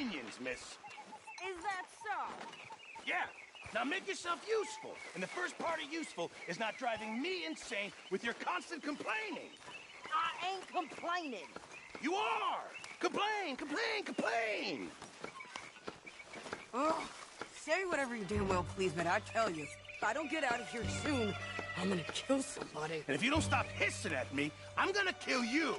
opinions, miss. Is that so? Yeah. Now make yourself useful. And the first part of useful is not driving me insane with your constant complaining. I ain't complaining. You are! Complain, complain, complain! Oh, say whatever you damn well please, but I tell you, if I don't get out of here soon, I'm gonna kill somebody. And if you don't stop hissing at me, I'm gonna kill you.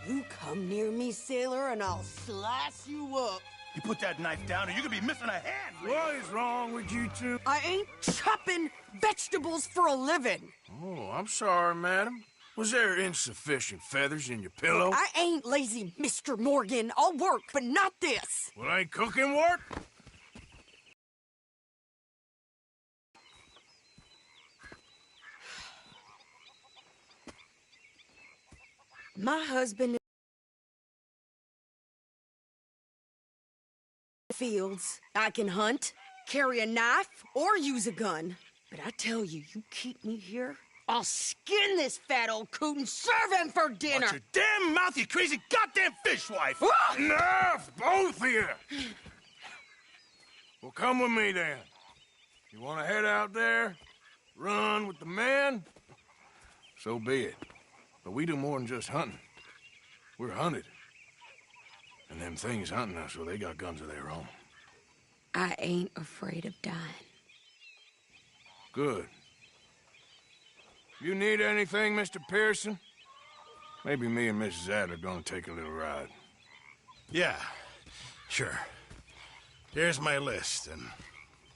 You come near me, sailor, and I'll slice you up. You put that knife down, or you're gonna be missing a hand. What is wrong with you two? I ain't chopping vegetables for a living. Oh, I'm sorry, madam. Was there insufficient feathers in your pillow? I ain't lazy, Mr. Morgan. I'll work, but not this. Well, ain't cooking work? My husband is in the fields. I can hunt, carry a knife, or use a gun. But I tell you, you keep me here, I'll skin this fat old coot and serve him for dinner. Watch your damn mouth, you crazy goddamn fishwife! Enough, both of you! Well, come with me, then. You want to head out there, run with the men? So be it. But we do more than just hunting. We're hunted. And them things hunting us, well, they got guns of their own. I ain't afraid of dying. Good. You need anything, Mr. Pearson? Maybe me and Mrs. Adler gonna take a little ride. Yeah, sure. Here's my list, and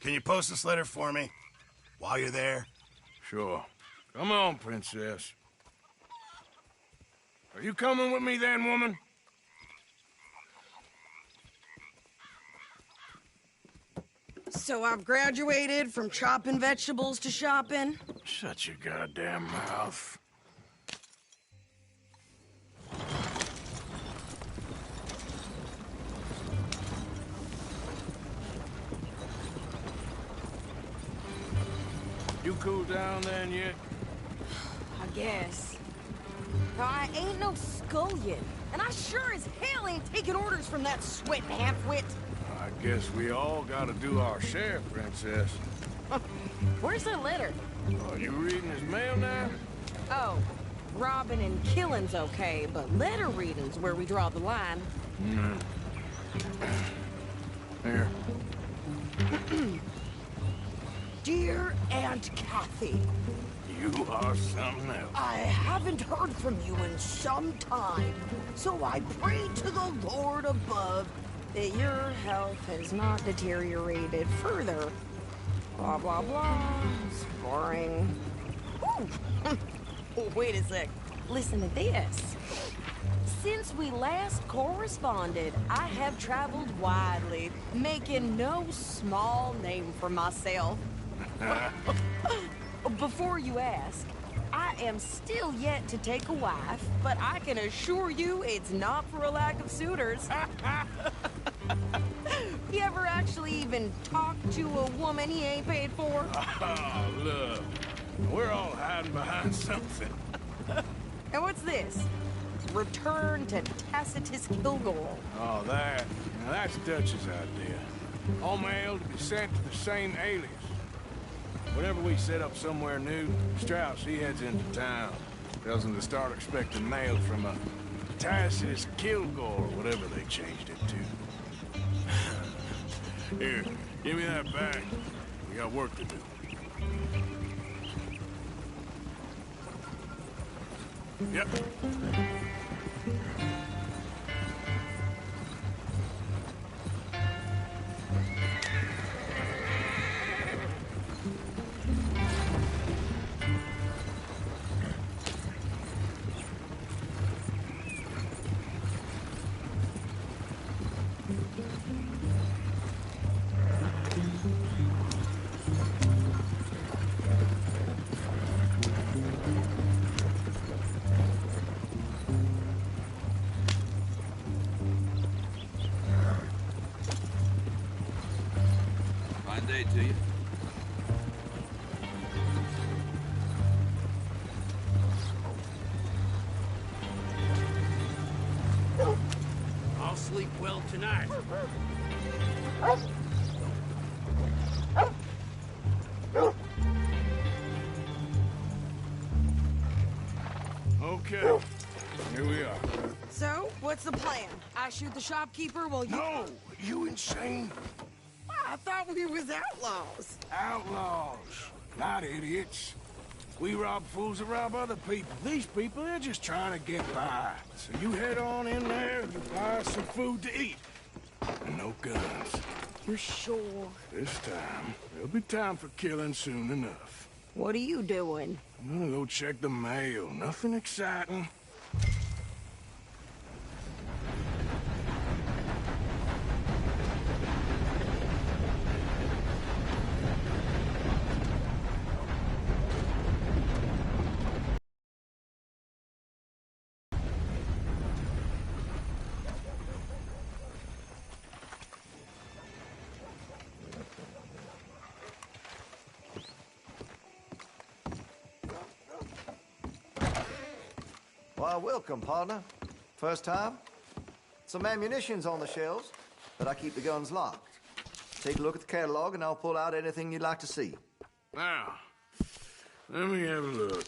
can you post this letter for me while you're there? Sure. Come on, Princess. Are you coming with me then, woman? So I've graduated from chopping vegetables to shopping? Shut your goddamn mouth. You cool down then yet? I guess. Now, I ain't no scullion, and I sure as hell ain't taking orders from that sweating half-wit. I guess we all gotta do our share, Princess. Where's the letter? Are you reading his mail now? Oh, robbing and killing's okay, but letter reading's where we draw the line. Here. Dear Aunt Kathy, You are something else. I haven't heard from you in some time, so I pray to the Lord above that your health has not deteriorated further. Blah, blah, blah. It's boring. Ooh. Oh, wait a sec. Listen to this. Since we last corresponded, I have traveled widely, making no small name for myself. Before you ask, I am still yet to take a wife, but I can assure you it's not for a lack of suitors. You ever actually even talked to a woman he ain't paid for? Oh, look. We're all hiding behind something. And what's this? Return to Tacitus Kilgore. Oh, that. Now, that's Dutch's idea. All mail to be sent to the same alias. Whenever we set up somewhere new, Strauss, he heads into town. Tells them to start expecting mail from a Tacitus Kilgore, or whatever they changed it to. Here, give me that bag. We got work to do. Yep. tonight. Okay, here we are. So, what's the plan? I shoot the shopkeeper while you... No, you insane? I thought we was outlaws. Outlaws, not idiots. We rob fools that rob other people. These people, they're just trying to get by. So you head on in there and you buy us some food to eat. And no guns. You're sure? This time, there'll be time for killing soon enough. What are you doing? I'm gonna go check the mail. Nothing exciting. Why, welcome, partner. First time? Some ammunition's on the shelves, but I keep the guns locked. Take a look at the catalog, and I'll pull out anything you'd like to see. Now, let me have a look.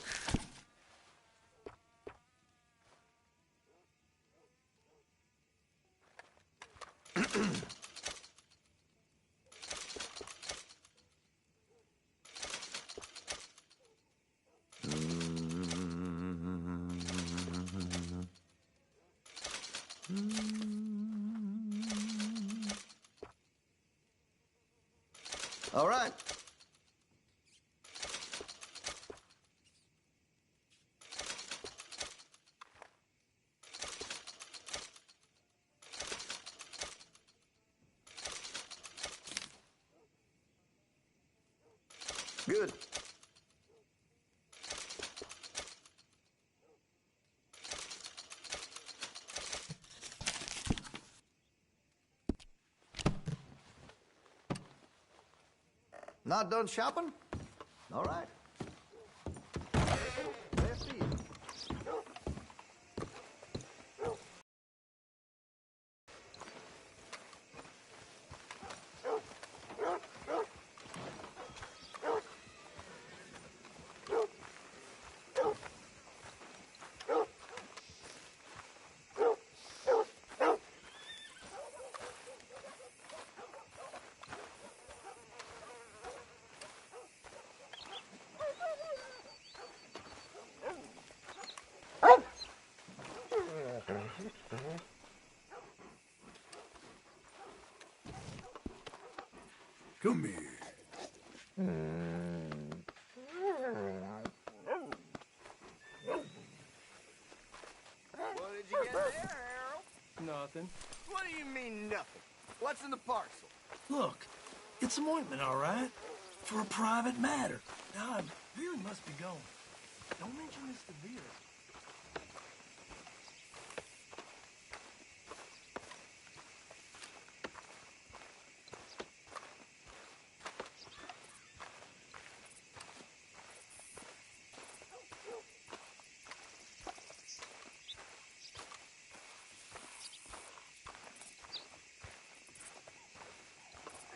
All right. Good. Not done shopping? All right. Let's see. Come here. What did you get there, Harold? Nothing. What do you mean, nothing? What's in the parcel? Look, it's some ointment, all right? For a private matter. Now, I really must be going. Don't mention this to Vera.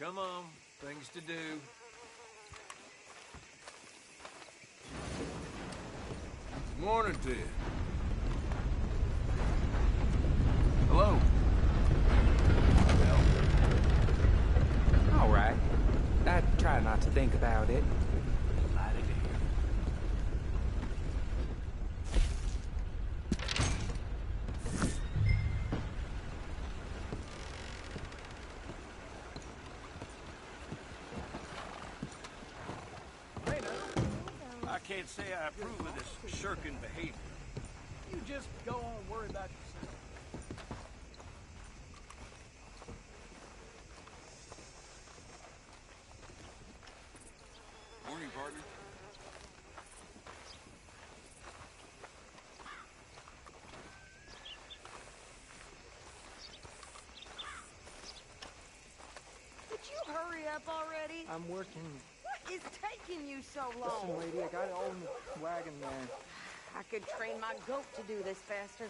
Come on, things to do. Morning to you. Hello. All right. I try not to think about it. I can't say I approve of this shirking behavior. You just go on, worry about yourself. Morning, partner. Could you hurry up already? I'm working. What is taking you so Listen, long? lady, I got it all in the wagon there. I could train my goat to do this faster.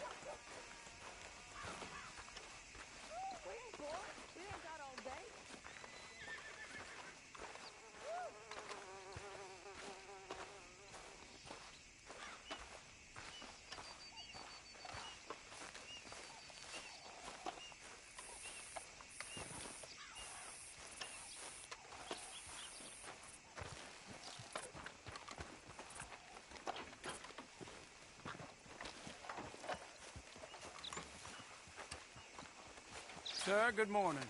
sir. Good morning.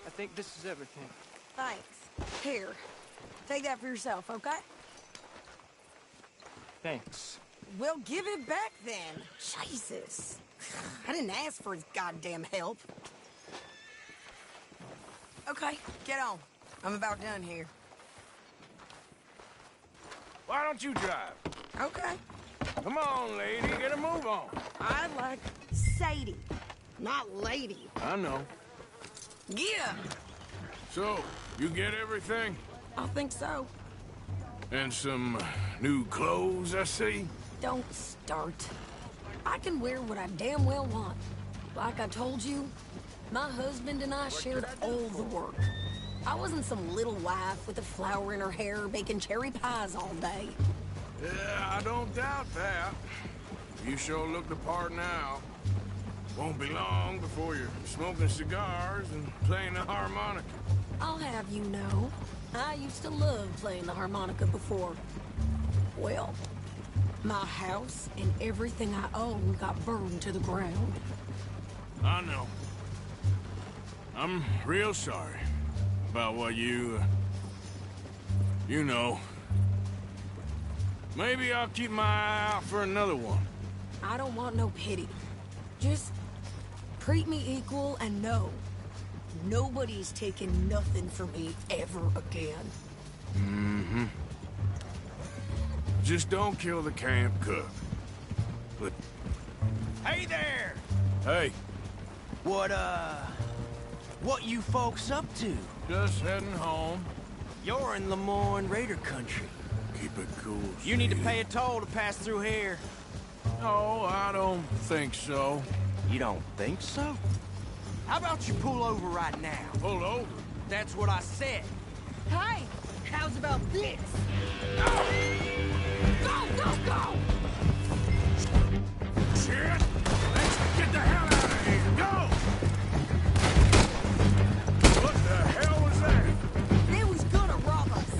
I think this is everything. Thanks. Here, take that for yourself, okay? Thanks. Well, give it back then. Jesus. I didn't ask for his goddamn help. Okay, get on. I'm about done here. Why don't you drive? Okay. Come on, lady. Get a move on. I like Sadie, not lady. I know. Yeah, So, you get everything? I think so. And some new clothes, I see? Don't start. I can wear what I damn well want. Like I told you, my husband and I shared all the work. I wasn't some little wife with a flower in her hair baking cherry pies all day. Yeah, I don't doubt that. You sure look the part now. Won't be long before you're smoking cigars and playing the harmonica. I'll have you know, I used to love playing the harmonica before. Well, my house and everything I own got burned to the ground. I know. I'm real sorry about what you know. Maybe I'll keep my eye out for another one. I don't want no pity. Just treat me equal and know nobody's taking nothing from me ever again. Mm-hmm. Just don't kill the camp cook. But... Hey there! Hey, What you folks up to? just heading home. You're in Lemoyne Raider country. Keep it cool. You need to Sadie. pay a toll to pass through here. No, I don't think so. You don't think so? How about you pull over right now? Pull over. That's what I said. Hey, how's about this? Go, go, go! Shit! Let's get the hell out of here! Go! What the hell was that? They was gonna rob us.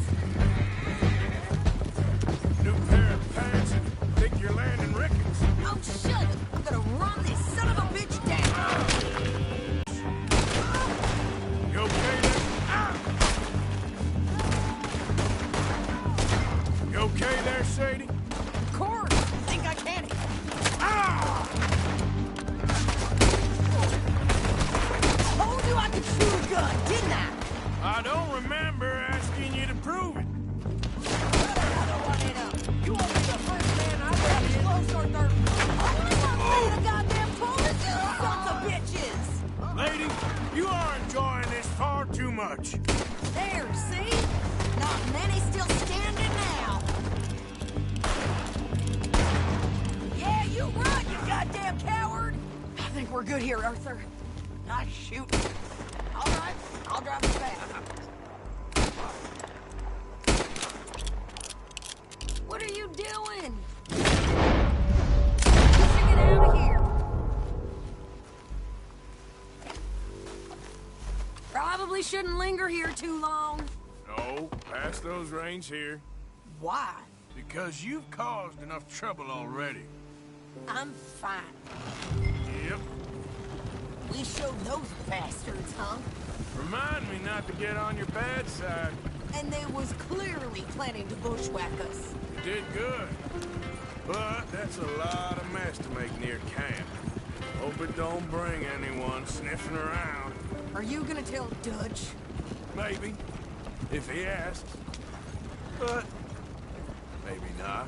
New pair of pants and think you're landing Ricketts. Oh, shut it! I'm gonna run this son of a bitch down! You okay there? Ah! You okay there, Sadie? Of course! Think I can? Ah! Told you I could shoot a gun, didn't I? I don't remember asking you to prove it. You won't be the first man I've ever close or dirt. Only one thing the goddamn police, you sons of bitches! Lady, you are enjoying this far too much. There, see? Not many still standing now. Yeah, you run, you goddamn coward! I think we're good here, Arthur. Nice shooting. All right, I'll drive us back. What are you doing? We should get out of here. Probably shouldn't linger here too long. No, pass those reins here. Why? Because you've caused enough trouble already. I'm fine. Yep. We showed those bastards, huh? Remind me not to get on your bad side. And they was clearly planning to bushwhack us. You did good. But that's a lot of mess to make near camp. Hope it don't bring anyone sniffing around. Are you gonna tell Dutch? Maybe. If he asks. But maybe not.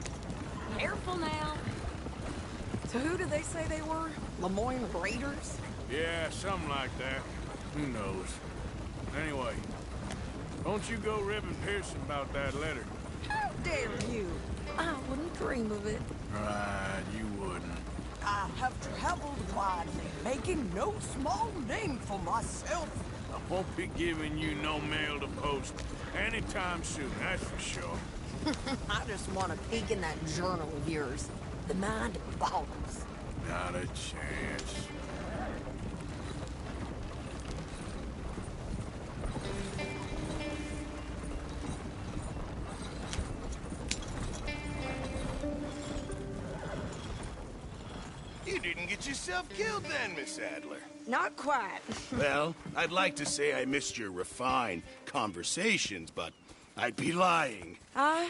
Careful now. So who did they say they were? Lemoyne Raiders? Yeah, something like that. Who knows? Anyway, don't you go ribbing Pearson about that letter. How dare you? I wouldn't dream of it. Right, you wouldn't. I have traveled widely, making no small name for myself. I won't be giving you no mail to post anytime soon, that's for sure. I just want to peek in that journal of yours. The mind boggles. Not a chance. didn't get yourself killed then, Miss Adler. Not quite. Well, I'd like to say I missed your refined conversations, but I'd be lying. I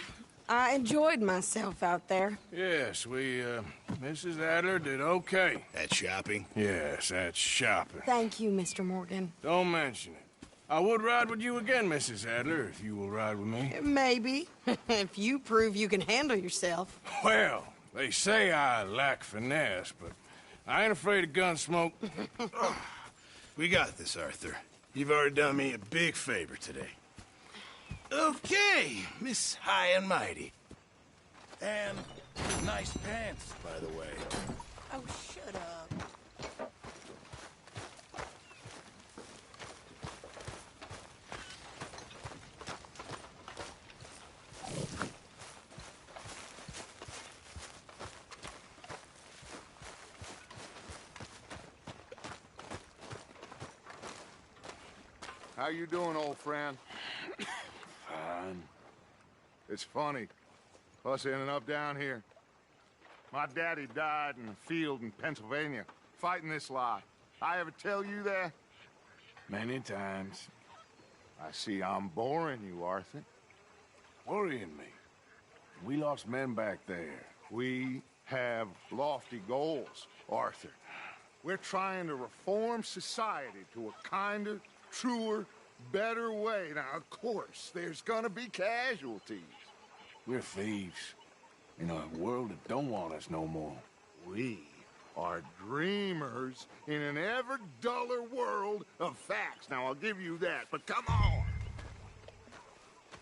enjoyed myself out there. Yes, Mrs. Adler did okay. At shopping? Yes, that's shopping. Thank you, Mr. Morgan. Don't mention it. I would ride with you again, Mrs. Adler, if you will ride with me. Maybe. If you prove you can handle yourself. Well, they say I lack finesse, but I ain't afraid of gun smoke. We got this, Arthur. You've already done me a big favor today. Okay, Miss High and Mighty. And nice pants, by the way. Oh, shut up. How you doing, old friend? Fine. It's funny, us ending up down here. My daddy died in a field in Pennsylvania, fighting this lot. I ever tell you that? Many times. I see I'm boring you, Arthur. Worrying me. We lost men back there. We have lofty goals, Arthur. We're trying to reform society to a kinder, truer, better way. Now, of course, there's gonna be casualties. We're thieves. In a world that don't want us no more. We are dreamers in an ever duller world of facts. Now, I'll give you that, but come on.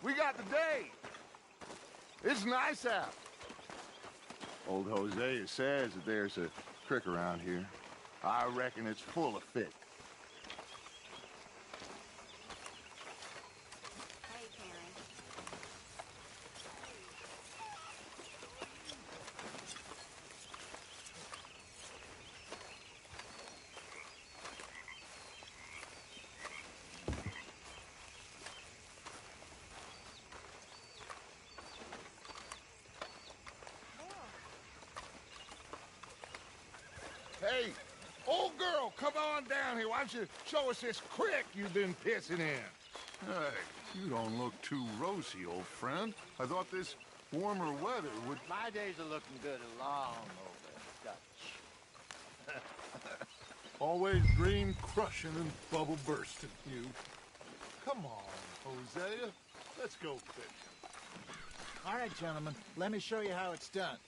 We got the day. It's nice out. Old Hosea says that there's a creek around here. I reckon it's full of fish. Hey, Karen. Hey, old girl, come on down here. Why don't you show us this creek you've been pissing in? Hey, you don't look too rosy, old friend. I thought this warmer weather would... My days are looking good along over Dutch. Always dream crushing and bubble bursting, you. Come on, Hosea. Let's go fishing. All right, gentlemen, let me show you how it's done.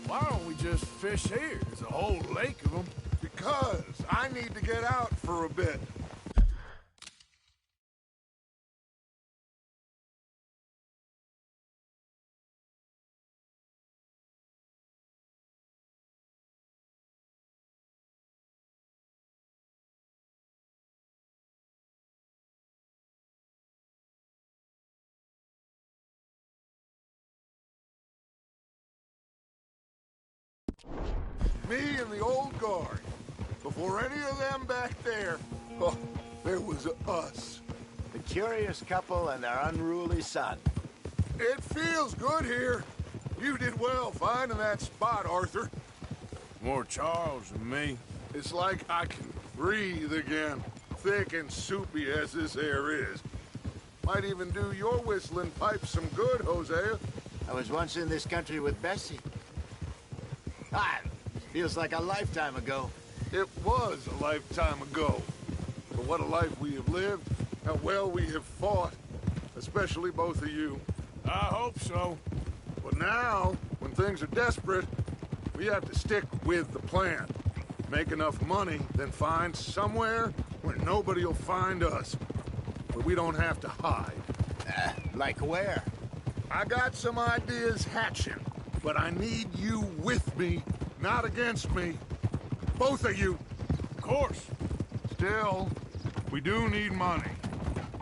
Why don't we just fish here? There's a whole lake of them. Because I need to get out for a bit. Me and the old guard. Before any of them back there, oh, there was us. The curious couple and their unruly son. It feels good here. You did well finding that spot, Arthur. More Charles than me. It's like I can breathe again, thick and soupy as this air is. Might even do your whistling pipe some good, Hosea. I was once in this country with Bessie. Ah, feels like a lifetime ago. It was a lifetime ago. But what a life we have lived, how well we have fought, especially both of you. I hope so. But now, when things are desperate, we have to stick with the plan. Make enough money, then find somewhere where nobody will find us. Where we don't have to hide. Like where? I got some ideas hatching, but I need you with me, not against me. Both of you. Of course. Still, we do need money.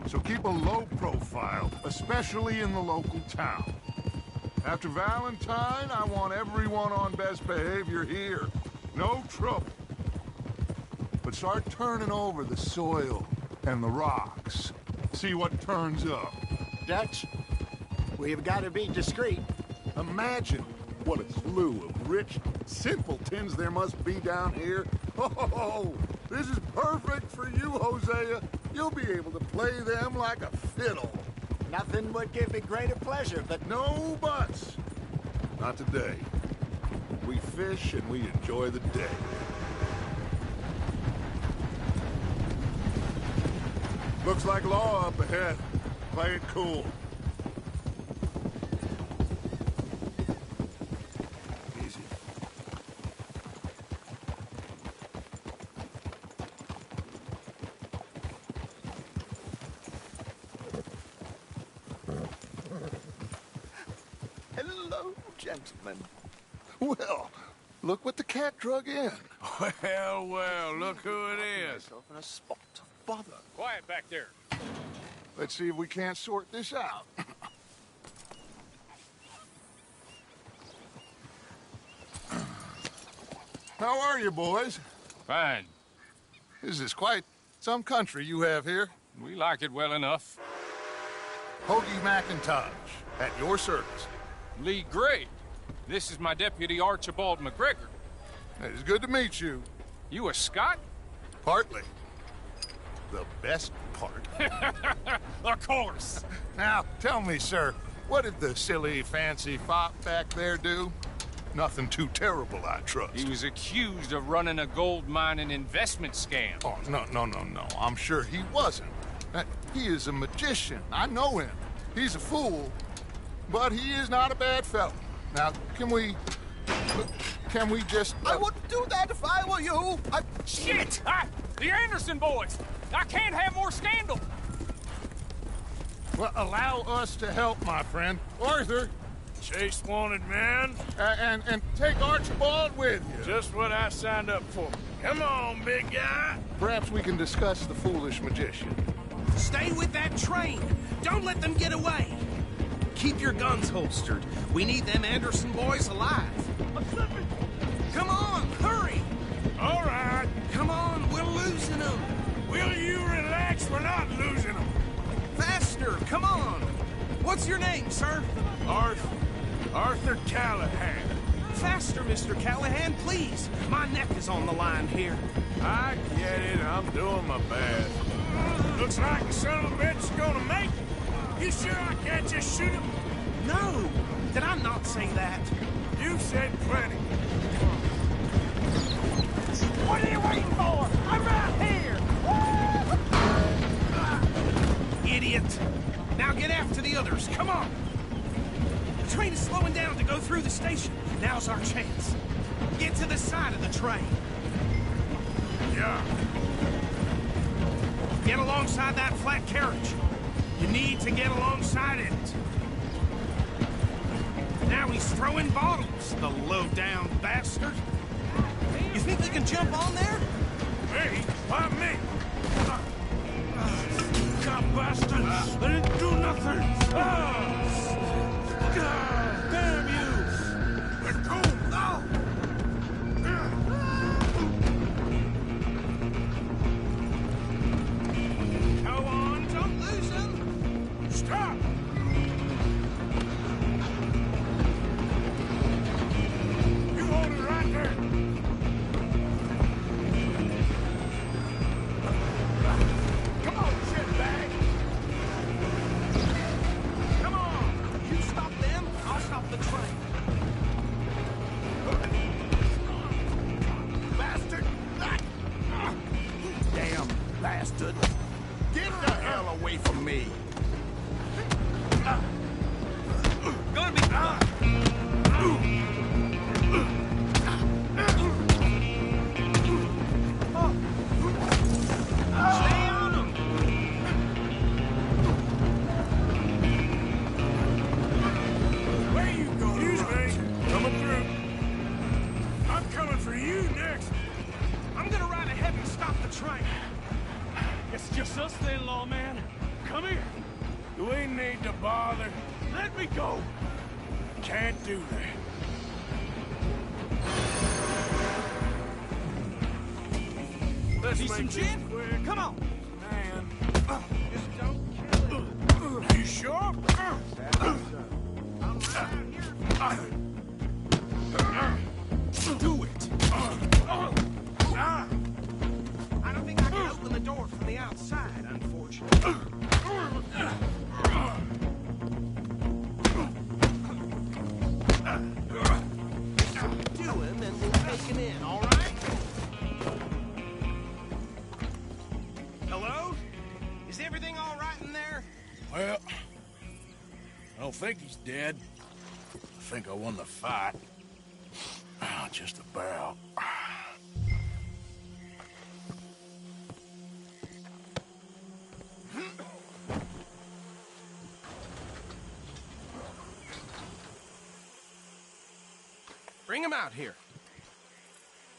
So keep a low profile, especially in the local town. After Valentine, I want everyone on best behavior here. No trouble. But start turning over the soil and the rocks. See what turns up. Dutch, we've got to be discreet. Imagine what a slew of rich simpletons there must be down here. Oh, this is perfect for you, Hosea. You'll be able to play them like a fiddle. Nothing would give me greater pleasure, but... No buts. Not today. We fish and we enjoy the day. Looks like law up ahead. Play it cool. Easy. Hello, gentlemen. Well, look what the cat drug in. Well, well, look who it is. In a spot of bother. Quiet back there. Let's see if we can't sort this out. How are you, boys? Fine. This is quite some country you have here. We like it well enough. Hoagie McIntosh, at your service. Lee Gray. This is my deputy, Archibald McGregor. It's good to meet you. You a Scot? Partly. The best part. Of course. Now, tell me, sir, what did the silly, fancy fop back there do? Nothing too terrible, I trust. He was accused of running a gold mining investment scam. Oh, no. I'm sure he wasn't. He is a magician. I know him. He's a fool, but he is not a bad fellow. Now, can we just... I wouldn't do that if I were you. Shit! The Anderson boys! I can't have more scandal! Well, allow us to help, my friend. Arthur! Chase wanted man. And take Archibald with you. Just what I signed up for. Come on, big guy. Perhaps we can discuss the foolish magician. Stay with that train. Don't let them get away. Keep your guns holstered. We need them Anderson boys alive. Come on, hurry. All right. Come on, we're losing them. Will you relax? We're not losing them. Faster, come on. What's your name, sir? Arthur Callahan. Faster, Mr. Callahan, please. My neck is on the line here. I get it. I'm doing my best. Looks like the son of a bitch is gonna make it. You sure I can't just shoot him? No. Did I not say that? You said plenty. What are you waiting for? I'm right here! Idiot! Now get after the others, come on! The train is slowing down to go through the station. Now's our chance. Get to the side of the train. Yeah. Get alongside that flat carriage. You need to get alongside it. Now he's throwing bottles, the low-down bastard. You think you can jump on there? Me? Why me? God, bastard! I didn't do nothing! God, damn you! Let go! No! Go on, don't lose him! Stop! You hold it right there! Come on, shitbag! Come on! You stop them, I'll stop the train. Bastard! Damn bastard. Get the hell away from me. Gonna be fun! Stay on them! Where you going? Excuse me. Coming through. I'm coming for you next. I'm gonna ride ahead and stop the train. It's just us then, lawman. Come here. You ain't need to bother. Let me go. Can't do that. Let's Need some make this gin? quick. Come on. Man. Just don't kill it. You sure? Do it. I don't think I can open the door from the outside, unfortunately. Do him and we'll take him in, all right? Hello? Is everything all right in there? Well, I don't think he's dead. I think I won the fight. Just about. Bring him out here.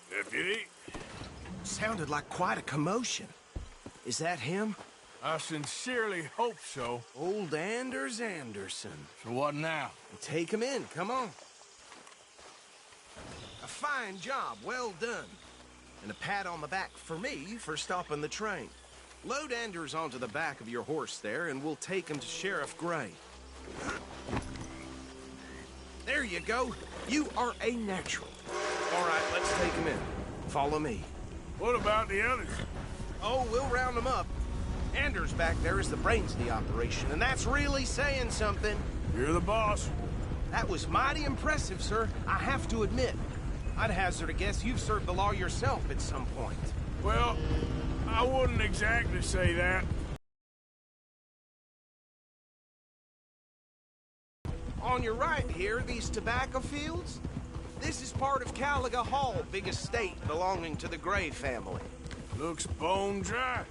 Deputy? Sounded like quite a commotion. Is that him? I sincerely hope so. Old Anders Anderson. So what now? Take him in, come on. A fine job, well done. And a pat on the back for me for stopping the train. Load Anders onto the back of your horse there, and we'll take him to Sheriff Gray. There you go. You are a natural. All right, let's take him in. Follow me. What about the others? Oh, we'll round them up. Anders back there is the brains of the operation, and that's really saying something. You're the boss. That was mighty impressive, sir. I have to admit. I'd hazard a guess you've served the law yourself at some point. Well, I wouldn't exactly say that. On your right here, these tobacco fields? This is part of Caliga Hall, big estate belonging to the Gray family. Looks bone dry.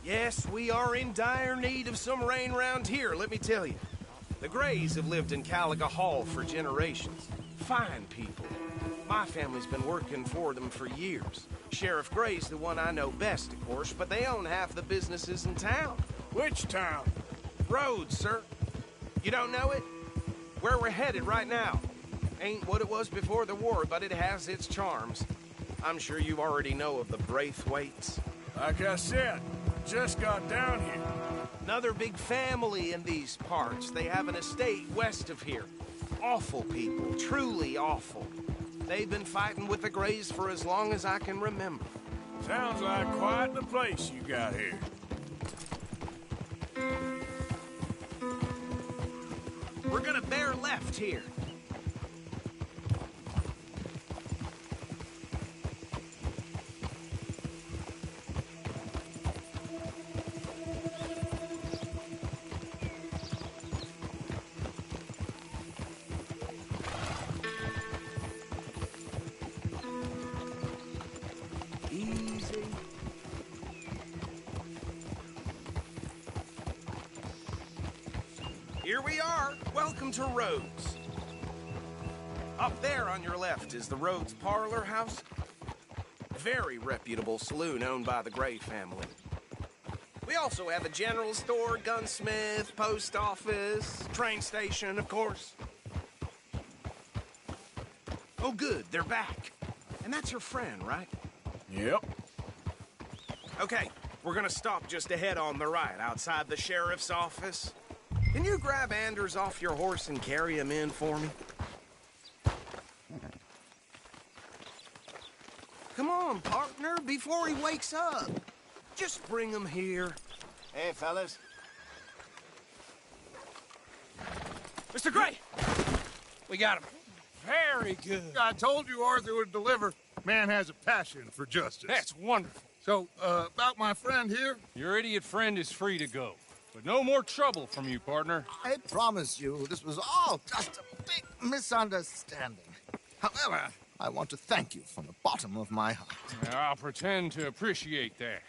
Yes, we are in dire need of some rain round here, let me tell you. The Grays have lived in Caliga Hall for generations. Fine people. My family's been working for them for years. Sheriff Gray's the one I know best, of course, but they own half the businesses in town. Which town? Rhodes, sir. You don't know it? Where we're headed right now. Ain't what it was before the war, but it has its charms. I'm sure you already know of the Braithwaites. Like I said, just got down here. Another big family in these parts. They have an estate west of here. Awful people, truly awful. They've been fighting with the Grays for as long as I can remember. Sounds like quite the place you got here. We're gonna bear left here. Easy. Here we are. Welcome to Rhodes. Up there on your left is the Rhodes Parlor House. Very reputable saloon owned by the Gray family. We also have a general store, gunsmith, post office, train station, of course. Oh, good, they're back. And that's your friend, right? Yep. Okay, we're gonna stop just ahead on the right, outside the sheriff's office. Can you grab Anders off your horse and carry him in for me? Come on, partner, before he wakes up. Just bring him here. Hey, fellas. Mr. Gray! We got him. Very good. I told you Arthur would deliver. Man has a passion for justice. That's wonderful. So, about my friend here? Your idiot friend is free to go. But no more trouble from you, partner. I promise you, this was all just a big misunderstanding. However, I want to thank you from the bottom of my heart. I'll pretend to appreciate that.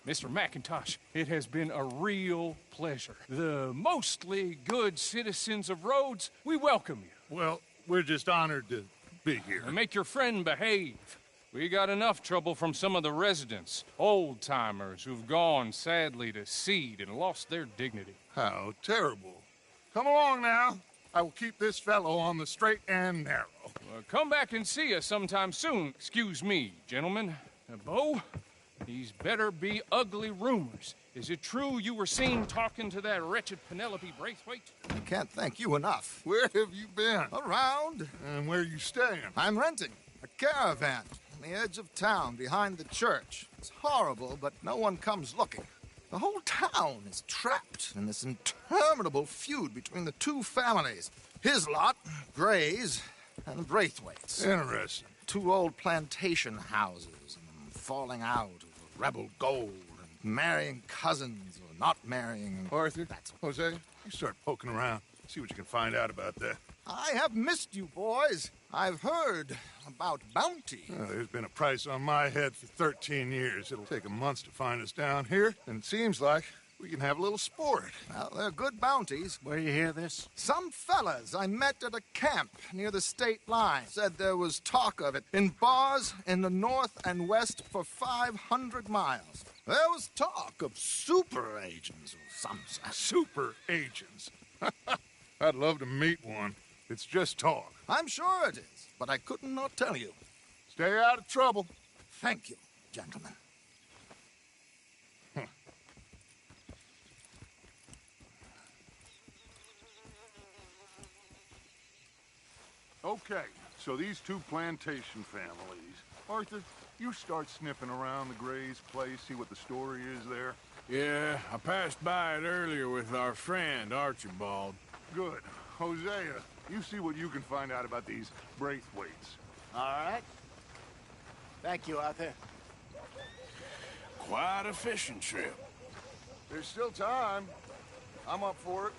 Mr. McIntosh, it has been a real pleasure. The mostly good citizens of Rhodes, we welcome you. Well, we're just honored to be here. And make your friend behave. We got enough trouble from some of the residents, old-timers who've gone, sadly, to seed and lost their dignity. How terrible. Come along now. I will keep this fellow on the straight and narrow. Come back and see us sometime soon. Excuse me, gentlemen. Bo, these better be ugly rumors. Is it true you were seen talking to that wretched Penelope Braithwaite? I can't thank you enough. Where have you been? Around. And where are you staying? I'm renting a caravan on the edge of town behind the church. It's horrible, but no one comes looking. The whole town is trapped in this interminable feud between the two families. His lot, Gray's, and the Braithwaites. Interesting. Two old plantation houses, and falling out over rebel gold, and marrying cousins or not marrying. Arthur, Jose, you start poking around. See what you can find out about that. I have missed you, boys. I've heard about bounty. There's been a price on my head for 13 years. It'll take a month to find us down here, and it seems like we can have a little sport. Well, they're good bounties. Where you hear this? Some fellas I met at a camp near the state line said there was talk of it in bars in the north and west for 500 miles. There was talk of super agents or some such. Super agents? I'd love to meet one. It's just talk. I'm sure it is, but I couldn't not tell you. Stay out of trouble. Thank you, gentlemen. Okay, so these two plantation families. Arthur, you start sniffing around the Gray's place, see what the story is there. Yeah, I passed by it earlier with our friend, Archibald. Good. Hosea, you see what you can find out about these Braithwaites. All right. Thank you, Arthur. Quite a fishing trip. There's still time. I'm up for it.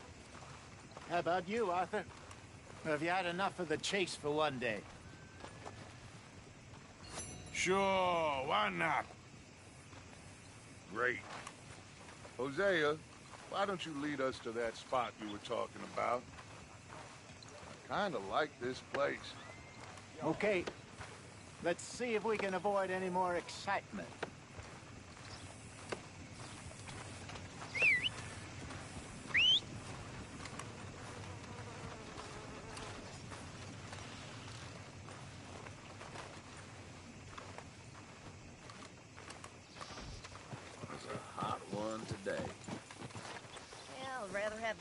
How about you, Arthur? Have you had enough of the chase for one day? Sure, why not? Great. Hosea, why don't you lead us to that spot you were talking about? I kind of like this place. Okay. Let's see if we can avoid any more excitement.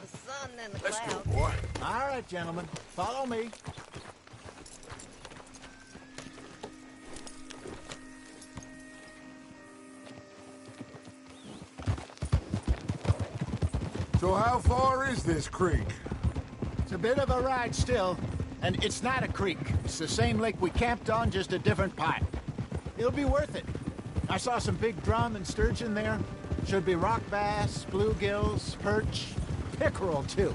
The sun than the Let's clouds. go, boy. All right, gentlemen. Follow me. So how far is this creek? It's a bit of a ride still, and it's not a creek. It's the same lake we camped on, just a different part. It'll be worth it. I saw some big drum and sturgeon there. Should be rock bass, bluegills, perch, pickerel, too.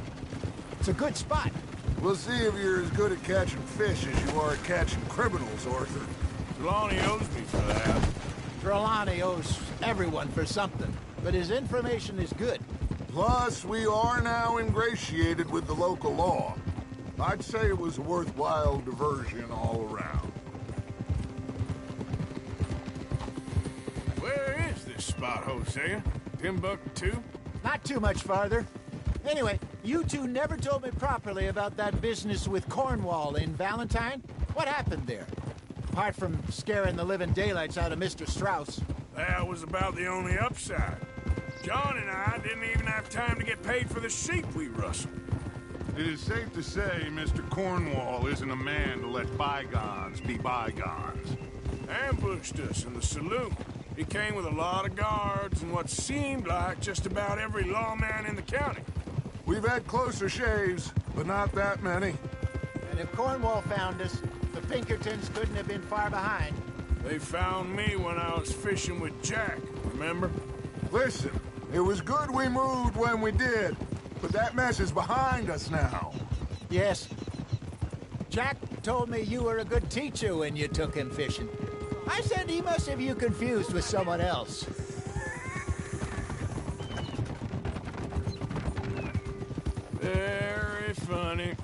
It's a good spot. We'll see if you're as good at catching fish as you are at catching criminals, Arthur. Trelawney owes me for that. Trelawney owes everyone for something, but his information is good. Plus, we are now ingratiated with the local law. I'd say it was a worthwhile diversion all around. Where is this spot, Hosea? Timbuktu? Not too much farther. Anyway, you two never told me properly about that business with Cornwall in Valentine. What happened there? Apart from scaring the living daylights out of Mr. Strauss. That was about the only upside. John and I didn't even have time to get paid for the sheep we rustled. It is safe to say Mr. Cornwall isn't a man to let bygones be bygones. Ambushed us in the saloon. He came with a lot of guards and what seemed like just about every lawman in the county. We've had closer shaves, but not that many. And if Cornwall found us, the Pinkertons couldn't have been far behind. They found me when I was fishing with Jack, remember? Listen, it was good we moved when we did, but that mess is behind us now. Yes. Jack told me you were a good teacher when you took him fishing. I said he must have you confused with someone else. Very funny.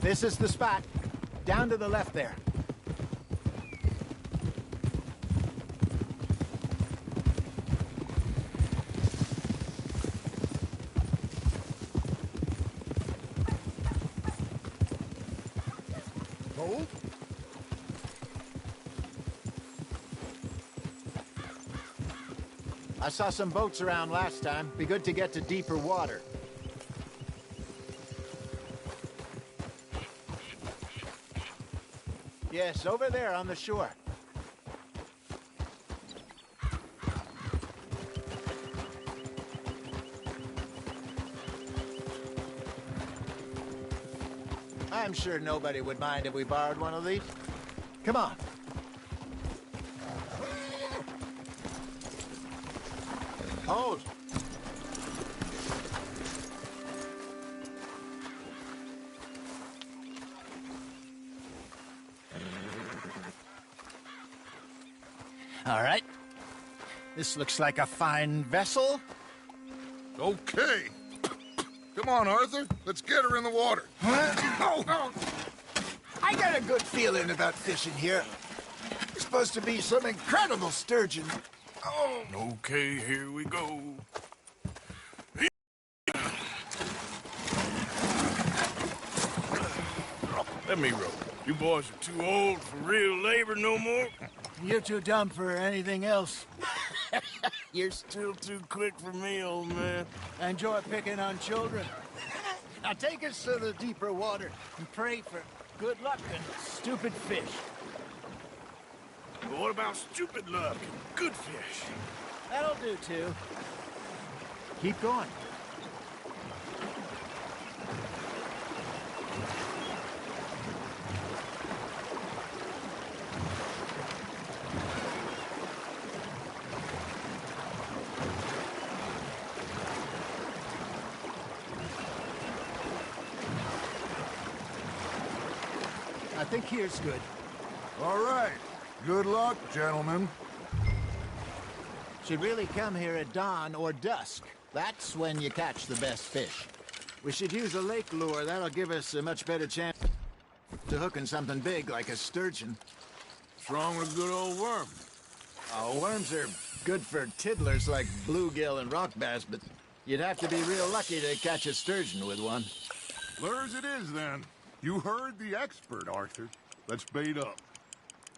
This is the spot. Down to the left there. Hold. I saw some boats around last time. Be good to get to deeper water. Yes, over there on the shore. I'm sure nobody would mind if we borrowed one of these. Come on. Hold. All right. This looks like a fine vessel. Okay. Come on, Arthur. Let's get her in the water. Oh. I got a good feeling about fishing here. It's supposed to be some incredible sturgeon. Oh. Okay, here we go. Let me row. You boys are too old for real labor no more. You're too dumb for anything else. You're still too quick for me, old man. I enjoy picking on children. Now take us to the deeper water and pray for good luck and stupid fish. But what about stupid luck and good fish? That'll do, too. Keep going. I think here's good. All right. Good luck, gentlemen. Should really come here at dawn or dusk. That's when you catch the best fish. We should use a lake lure. That'll give us a much better chance to hooking something big like a sturgeon. What's wrong with a good old worm? Oh, worms are good for tiddlers like bluegill and rock bass, but you'd have to be real lucky to catch a sturgeon with one. Lures it is, then. You heard the expert, Arthur. Let's bait up.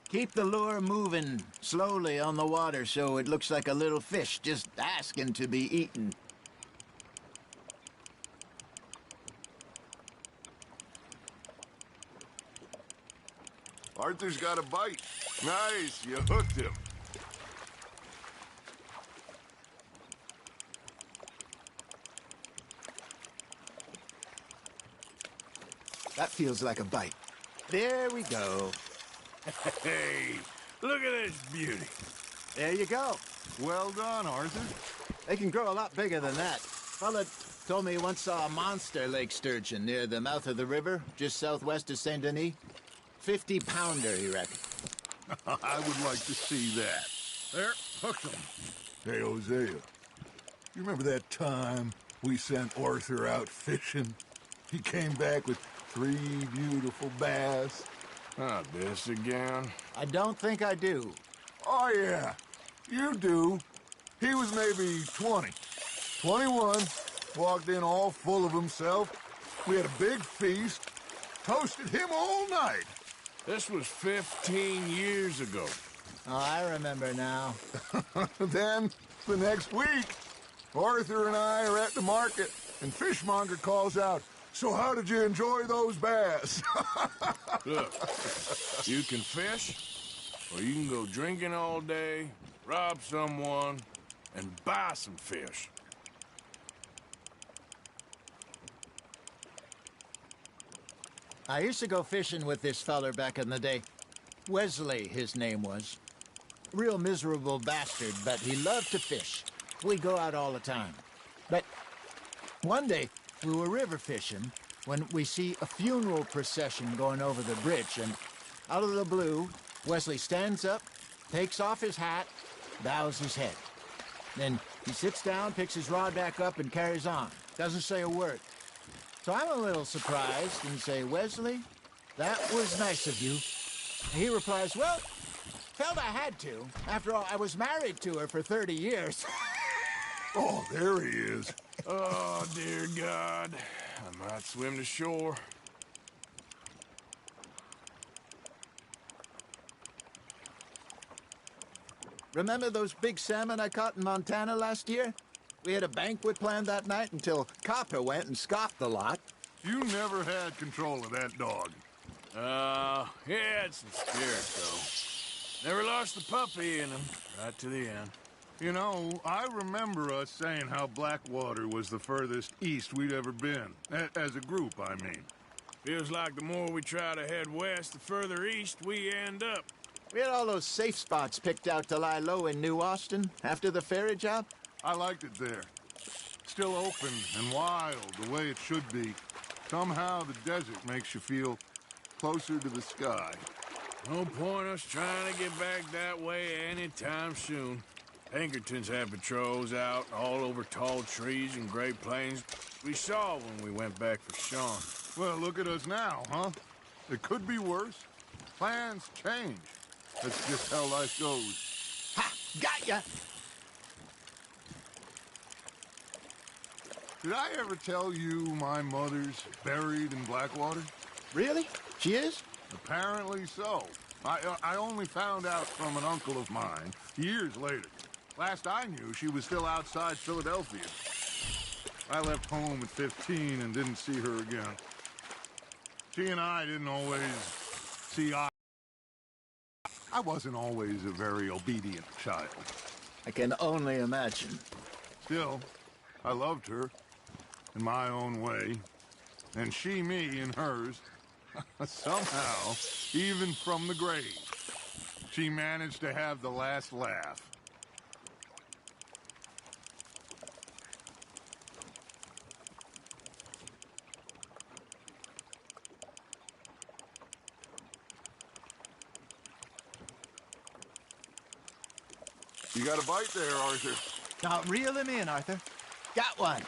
Keep the lure moving slowly on the water so it looks like a little fish just asking to be eaten. Arthur's got a bite. Nice, you hooked him. That feels like a bite. There we go. Hey, look at this beauty. There you go. Well done, Arthur. They can grow a lot bigger than that. Fella told me he once saw a monster lake sturgeon near the mouth of the river, just southwest of Saint Denis. 50-pounder, he reckoned. I would like to see that. There, hooked him. Hey, Hosea. You remember that time we sent Arthur out fishing? He came back with 3 beautiful bass. Not this again. I don't think I do. Oh, yeah. You do. He was maybe 20. 21. Walked in all full of himself. We had a big feast. Toasted him all night. This was 15 years ago. Oh, I remember now. Then, the next week, Arthur and I are at the market, and Fishmonger calls out, "So how did you enjoy those bass?" Look, you can fish, or you can go drinking all day, rob someone, and buy some fish. I used to go fishing with this feller back in the day. Wesley, his name was. Real miserable bastard, but he loved to fish. We'd go out all the time. But one day, we were river fishing when we see a funeral procession going over the bridge, and out of the blue, Wesley stands up, takes off his hat, bows his head. Then he sits down, picks his rod back up, and carries on. Doesn't say a word. So I'm a little surprised and say, Wesley, that was nice of you. He replies, well, felt I had to. After all, I was married to her for 30 years. Oh, there he is. Oh, dear God. I might swim to shore. Remember those big salmon I caught in Montana last year? We had a banquet planned that night until Copper went and scoffed the lot. You never had control of that dog. He had some spirit, though. Never lost the puppy in him, right to the end. You know, I remember us saying how Blackwater was the furthest east we'd ever been. As a group, I mean. Feels like the more we try to head west, the further east we end up. We had all those safe spots picked out to lie low in New Austin after the ferry job. I liked it there. Still open and wild, the way it should be. Somehow the desert makes you feel closer to the sky. No point us trying to get back that way anytime soon. Pinkertons had patrols out all over tall trees and Great Plains. We saw when we went back for Sean. Well, look at us now, huh? It could be worse. Plans change. That's just how life goes. Ha! Got ya! Did I ever tell you my mother's buried in Blackwater? Really? She is? Apparently so. I only found out from an uncle of mine years later. Last I knew, she was still outside Philadelphia. I left home at 15 and didn't see her again. She and I didn't always see eye. I wasn't always a very obedient child. I can only imagine. Still, I loved her in my own way, and she me in hers. Somehow, even from the grave, she managed to have the last laugh. You got a bite there, Arthur. Now reel him in, Arthur. Got one.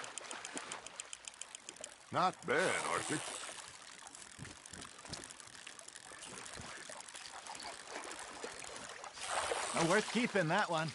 Not bad, Arthur. Oh, worth keeping, that one.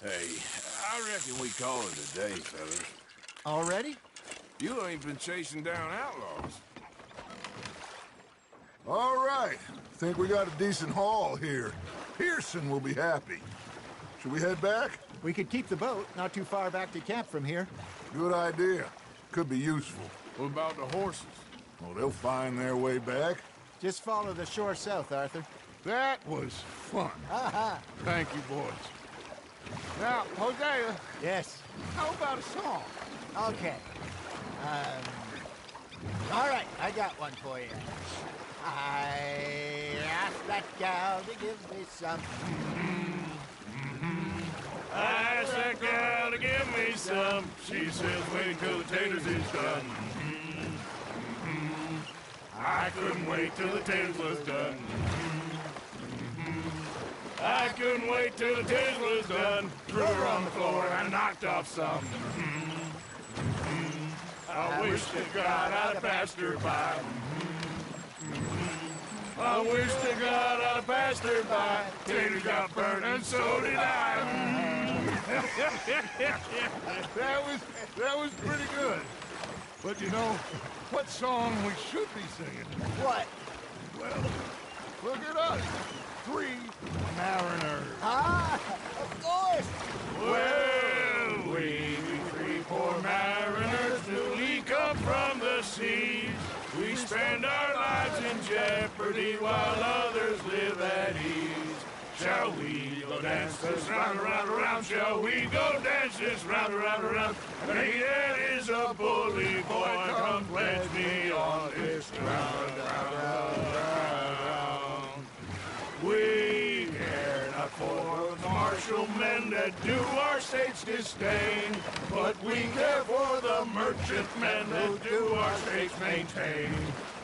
Hey, I reckon we call it a day, fellas. Already? You ain't been chasing down outlaws. All right. Think we got a decent haul here. Pearson will be happy. Should we head back? We could keep the boat, not too far back to camp from here. Good idea. Could be useful. What about the horses? Well, they'll find their way back. Just follow the shore south, Arthur. That was fun. Thank you, boys. Now, Hosea. Yes? How about a song? Okay. All right, I got one for you. I asked that gal to give me some. I asked that gal to give me some. She says, wait till the taters is done. I couldn't wait till the taters was done. I couldn't wait till the taters was done. Threw her on the floor and knocked off some. I wish to God I'd have passed her by. I wish to God I'd have passed her by. Taters got burned and so did I. That was pretty good. But you know, what song we should be singing? What? Well, look at us. 3 mariners. Ah, of course. Well, we 3 poor mariners newly come from the seas. We spend our lives in jeopardy while others live at ease. Shall we go dance this round, around, around? Shall we go dance this round, around, around? Hey, there is a bully boy, come pledge me on this round, round, round, round. We care not for the martial men that do our state's disdain, but we care for the merchant men that do our state's maintain.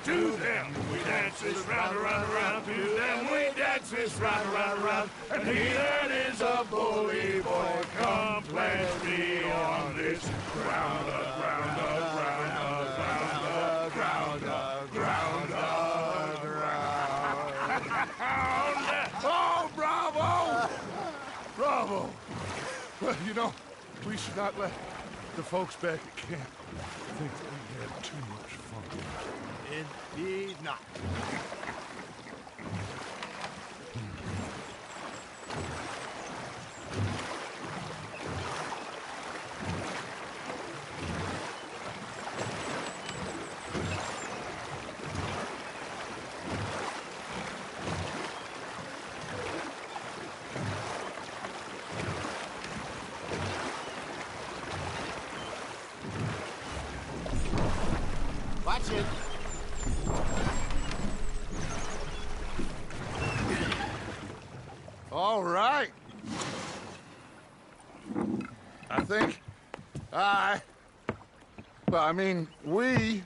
To them we dance this round, around, around. To them we dance this round, around, around. And he that is a bully boy, come pledge me on this ground, ground, ground, ground, ground, ground, ground. Oh, bravo! Bravo! Well, you know, we should not let the folks back at camp think that we had too much fun. Indeed not. Watch it. All right. I think we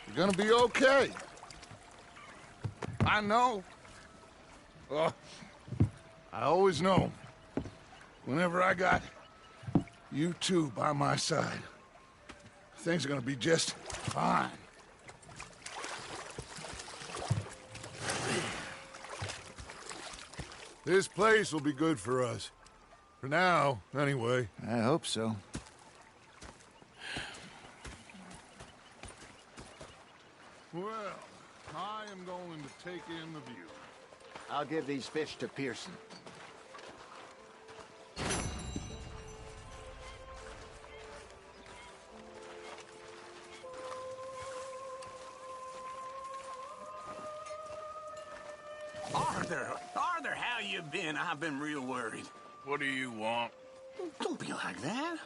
are gonna be okay. I know. Well, I always know. Whenever I got you two by my side, things are gonna be just fine. This place will be good for us. For now, anyway. I hope so. Well, I am going to take in the view. I'll give these fish to Pearson. Arthur, how you been? I've been real worried. What do you want? Don't be like that.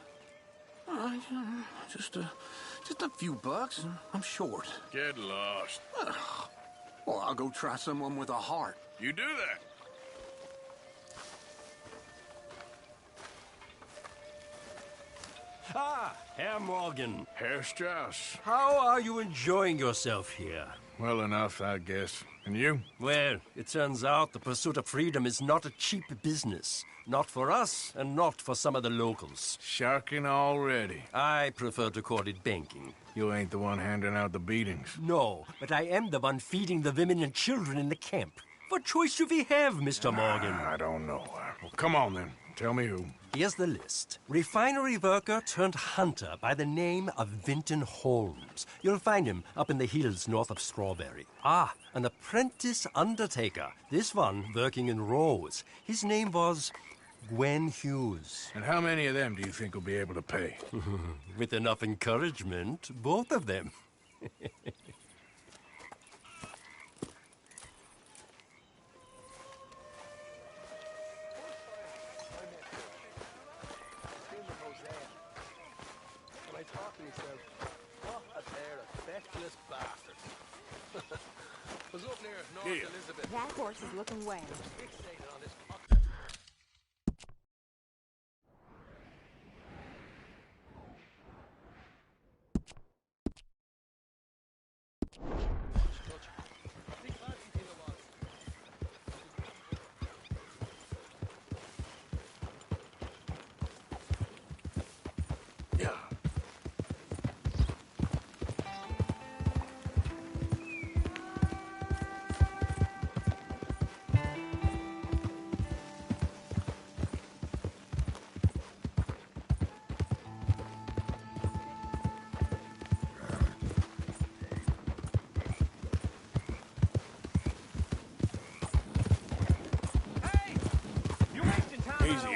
All right, just a few bucks, and I'm short. Get lost. Well, I'll go try someone with a heart. You do that. Ah, Herr Morgan. Herr Strauss. How are you enjoying yourself here? Well enough, I guess. And you? Well, it turns out the pursuit of freedom is not a cheap business. Not for us, and not for some of the locals. Sharking already. I prefer to call it banking. You ain't the one handing out the beatings. No, but I am the one feeding the women and children in the camp. What choice do we have, Mr. Morgan? I don't know. Well, come on, then. Tell me who. Here's the list. Refinery worker turned hunter by the name of Vinton Holmes. You'll find him up in the hills north of Strawberry. Ah, an apprentice undertaker. This one working in Rose. His name was Gwen Hughes. And how many of them do you think will be able to pay? With enough encouragement, both of them. That horse is looking well.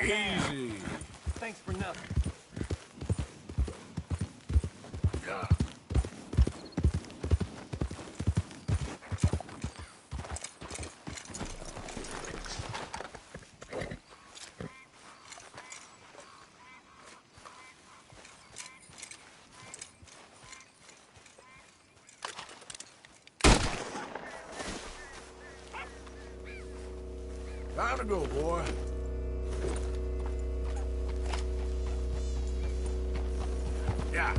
Easy. Thanks for nothing. Yeah. Time to go, boy. Yeah.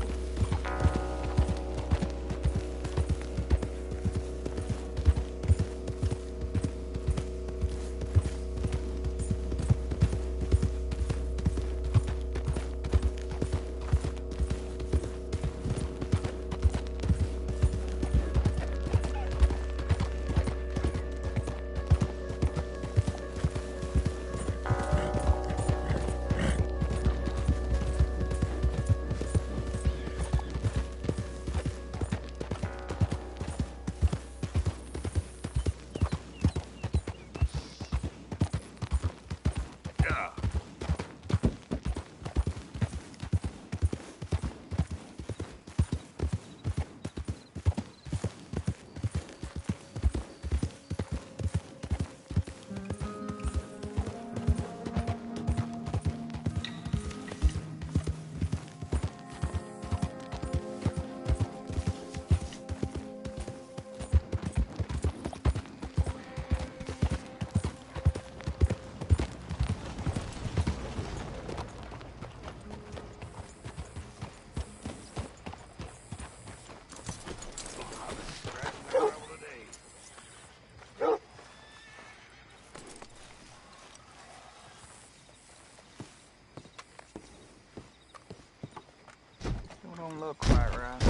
Don't look quite right.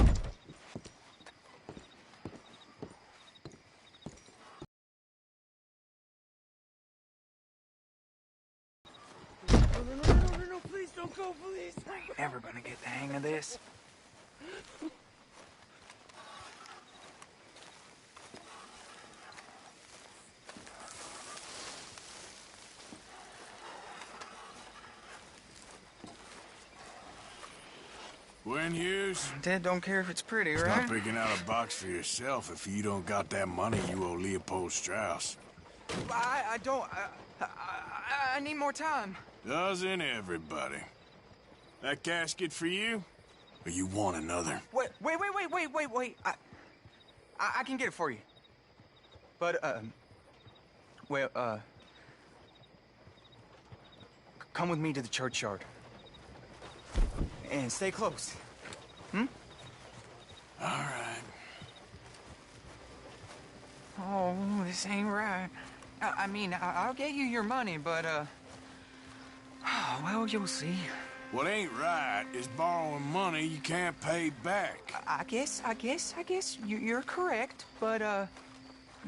No, please don't go, please. I ain't ever gonna get the hang of this. Gwen Hughes? Dad don't care if it's pretty, Stop right? picking out a box for yourself if you don't got that money you owe Leopold Strauss. I don't. I need more time. Doesn't everybody? That casket for you? Or you want another? Wait. I can get it for you. But, come with me to the churchyard. And stay close. Hmm? All right. Oh, this ain't right. I mean, I'll get you your money, but, well, you'll see. What ain't right is borrowing money you can't pay back. I guess you're correct, but,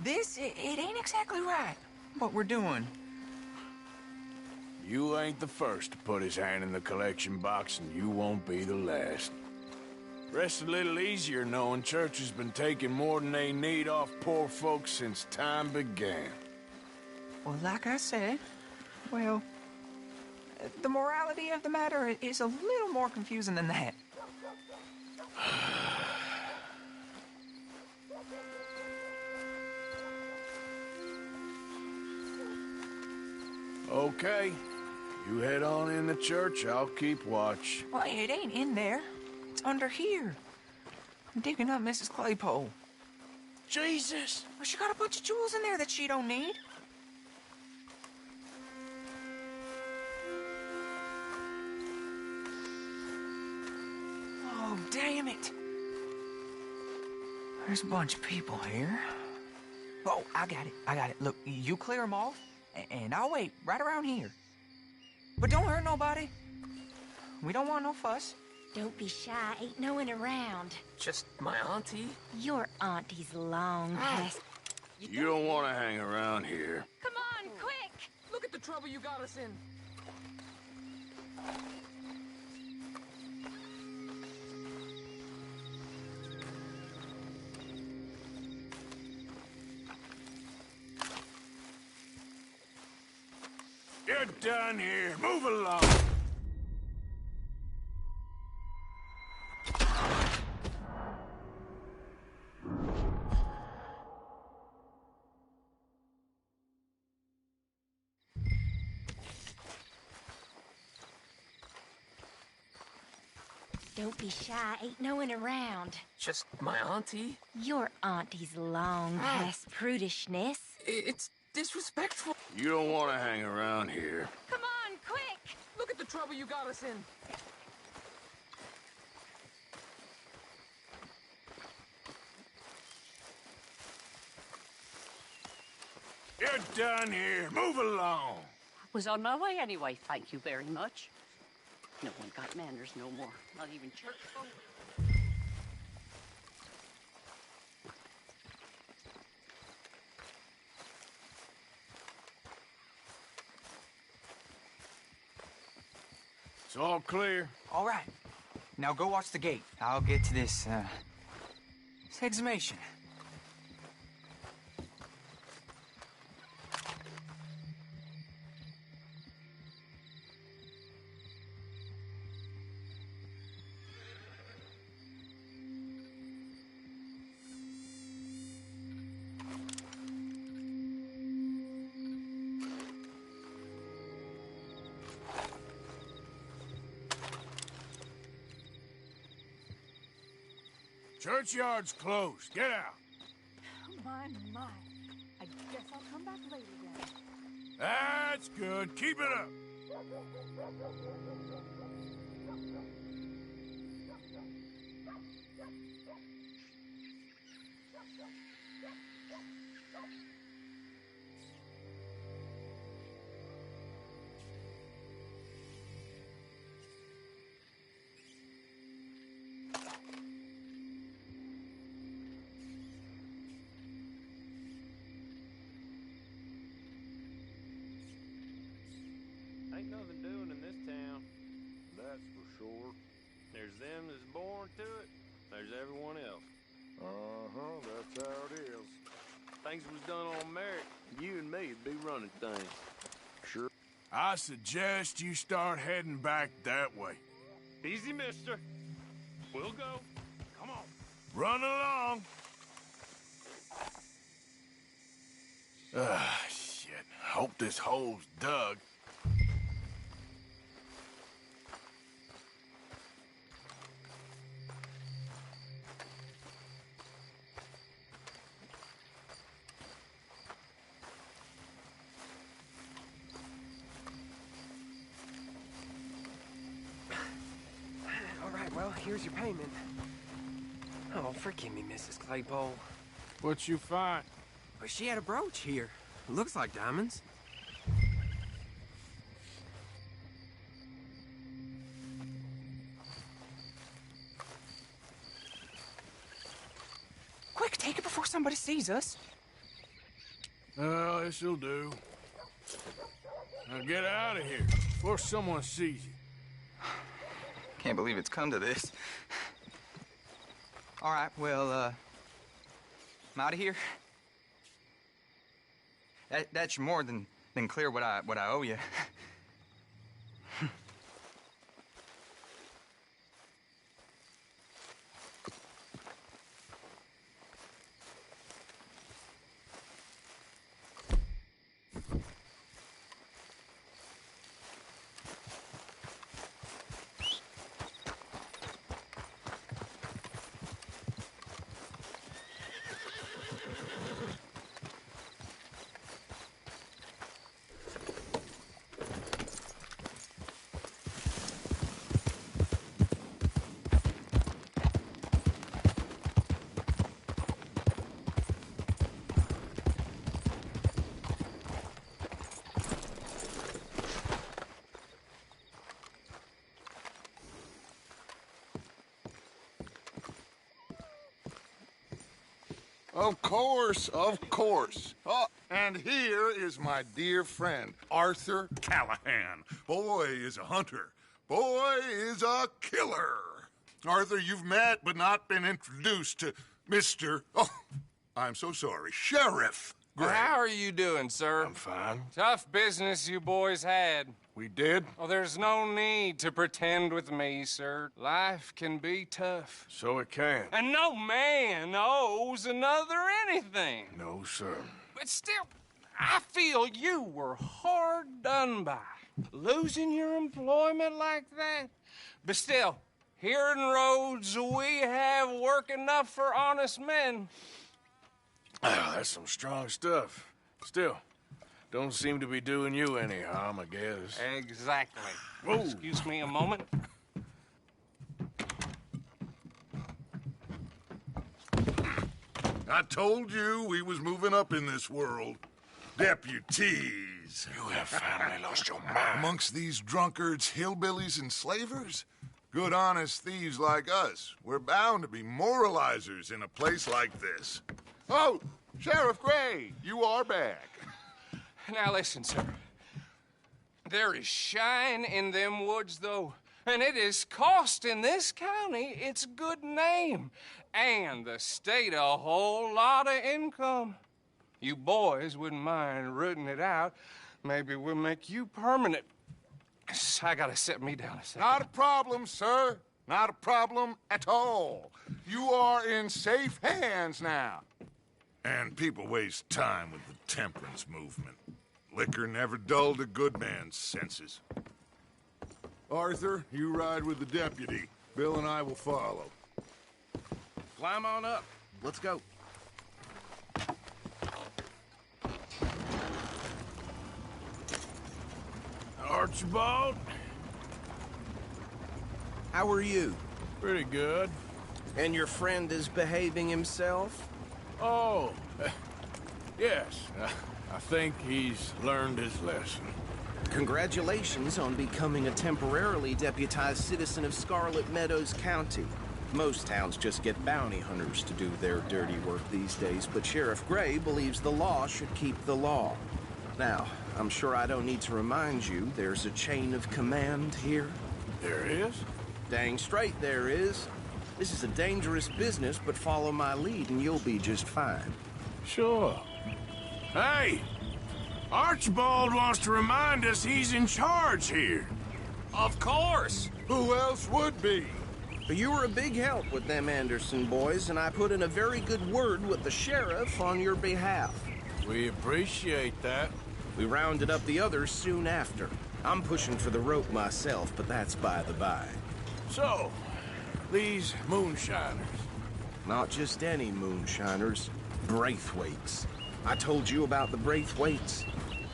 it ain't exactly right, what we're doing. You ain't the first to put his hand in the collection box, and you won't be the last. Rests a little easier knowing church has been taking more than they need off poor folks since time began. Well, like I said, well, the morality of the matter is a little more confusing than that. Okay. You head on in the church, I'll keep watch. Well, it ain't in there. It's under here. I'm digging up Mrs. Claypole. Jesus! Well, she got a bunch of jewels in there that she don't need. Oh, damn it. There's a bunch of people here. Oh, I got it. Look, you clear them off, and I'll wait right around here. But don't hurt nobody. We don't want no fuss. Don't be shy. Ain't no one around. Just my auntie. Your auntie's long past. You don't want to hang around here. Come on, quick! Look at the trouble you got us in. You're done here. Move along. Don't be shy. Ain't no one around. Just my auntie. Your auntie's long past prudishness. It's disrespectful. You don't want to hang around here. Come on, quick! Look at the trouble you got us in. You're done here. Move along. Was on my way anyway, thank you very much. No one got manners no more, not even church folk. It's all clear. All right. Now go watch the gate. I'll get to this exhumation. Churchyard's closed. Get out. My. I guess I'll come back later then. That's good. Keep it up. Ain't nothing doing in this town, that's for sure. There's them that's born to it, there's everyone else. That's how it is. Things was done on merit, you and me'd be running things. Sure. I suggest you start heading back that way. Easy, mister. We'll go. Come on. Run along. Shit. Hope this hole's dug. Well, here's your payment. Oh, forgive me, Mrs. Claypole. What you find? But she had a brooch here. Looks like diamonds. Quick, take it before somebody sees us. Well, this'll do. Now get out of here before someone sees you. Can't believe it's come to this. All right, well, I'm out of here. That's more than clear what I owe you. Of course, of course. Oh, and here is my dear friend, Arthur Callahan. Boy is a hunter. Boy is a killer. Arthur, you've met but not been introduced to Mr. Oh, I'm so sorry, Sheriff Gray. How are you doing, sir? I'm fine. Tough business you boys had. We did? Oh, there's no need to pretend with me, sir. Life can be tough. So it can. And no man owes another anything. No, sir. But still, I feel you were hard done by. Losing your employment like that. But still, here in Rhodes, we have work enough for honest men. Oh, that's some strong stuff. Still, Don't seem to be doing you any harm, I guess. Exactly. Whoa. Excuse me a moment. I told you we was moving up in this world. Deputies. You have finally lost your mind. Amongst these drunkards, hillbillies, and slavers? Good honest thieves like us. We're bound to be moralizers in a place like this. Oh, Sheriff Gray, you are back. Now listen, sir. There is shine in them woods, though, and it is costing this county its good name and the state a whole lot of income. You boys wouldn't mind rooting it out. Maybe we'll make you permanent. I gotta set me down a second. Not a problem, sir. Not a problem at all. You are in safe hands now. And people waste time with the temperance movement. Liquor never dulled a good man's senses. Arthur, you ride with the deputy. Bill and I will follow. Climb on up. Let's go. Archibald? How are you? Pretty good. And your friend is behaving himself? Oh, yes. I think he's learned his lesson. Congratulations on becoming a temporarily deputized citizen of Scarlet Meadows County. Most towns just get bounty hunters to do their dirty work these days, but Sheriff Gray believes the law should keep the law. Now, I'm sure I don't need to remind you there's a chain of command here. There is? Dang straight there is. This is a dangerous business, but follow my lead and you'll be just fine. Sure. Hey! Archibald wants to remind us he's in charge here. Of course! Who else would be? But you were a big help with them Anderson boys, and I put in a very good word with the sheriff on your behalf. We appreciate that. We rounded up the others soon after. I'm pushing for the rope myself, but that's by the by. So, these moonshiners. Not just any moonshiners, Braithwaites. I told you about the Braithwaites?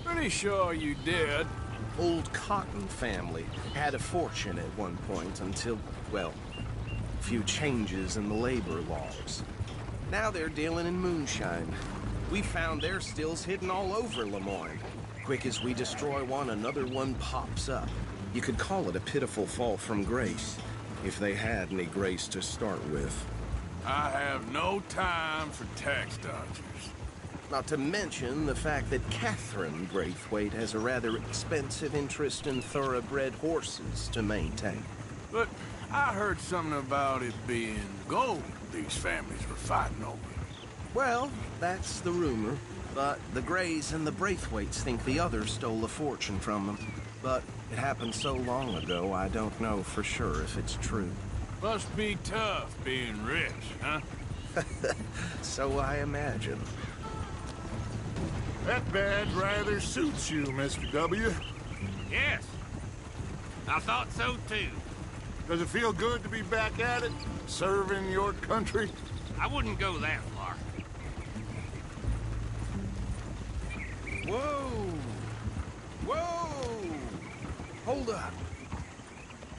Pretty sure you did. Old Cotton family had a fortune at one point until, well, a few changes in the labor laws. Now they're dealing in moonshine. We found their stills hidden all over Lemoyne. Quick as we destroy one, another one pops up. You could call it a pitiful fall from grace, if they had any grace to start with. I have no time for tax dodgers. Not to mention the fact that Catherine Braithwaite has a rather expensive interest in thoroughbred horses to maintain. But I heard something about it being gold these families were fighting over. Well, that's the rumor. But the Grays and the Braithwaites think the others stole a fortune from them. But it happened so long ago, I don't know for sure if it's true. Must be tough being rich, huh? So I imagine. That badge rather suits you, Mr. W. Yes. I thought so, too. Does it feel good to be back at it, serving your country? I wouldn't go that far. Whoa! Whoa! Hold up.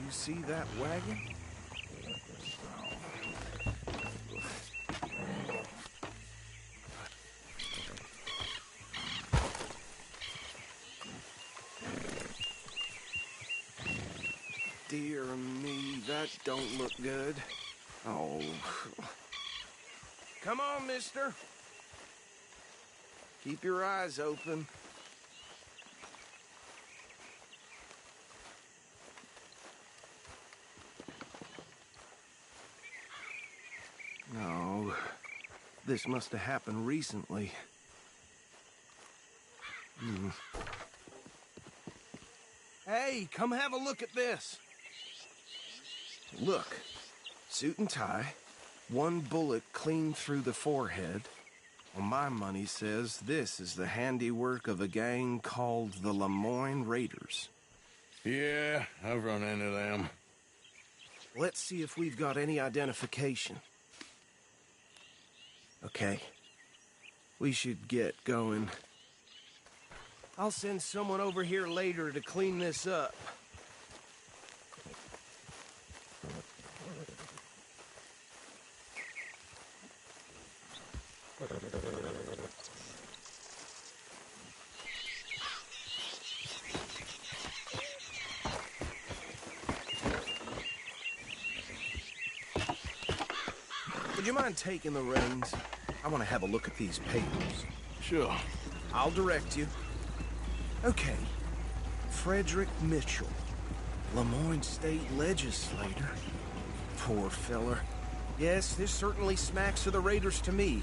You see that wagon? Dear me, that don't look good. Oh. Come on, mister. Keep your eyes open. No. This must have happened recently. Hey, come have a look at this. Look, suit and tie, one bullet clean through the forehead. Well, my money says this is the handiwork of a gang called the Lemoyne Raiders. Yeah, I've run into them. Let's see if we've got any identification. Okay. We should get going. I'll send someone over here later to clean this up. Would you mind taking the reins? I want to have a look at these papers. Sure. I'll direct you. Okay. Frederick Mitchell, Lemoyne State Legislator. Poor feller. Yes, this certainly smacks of the Raiders to me.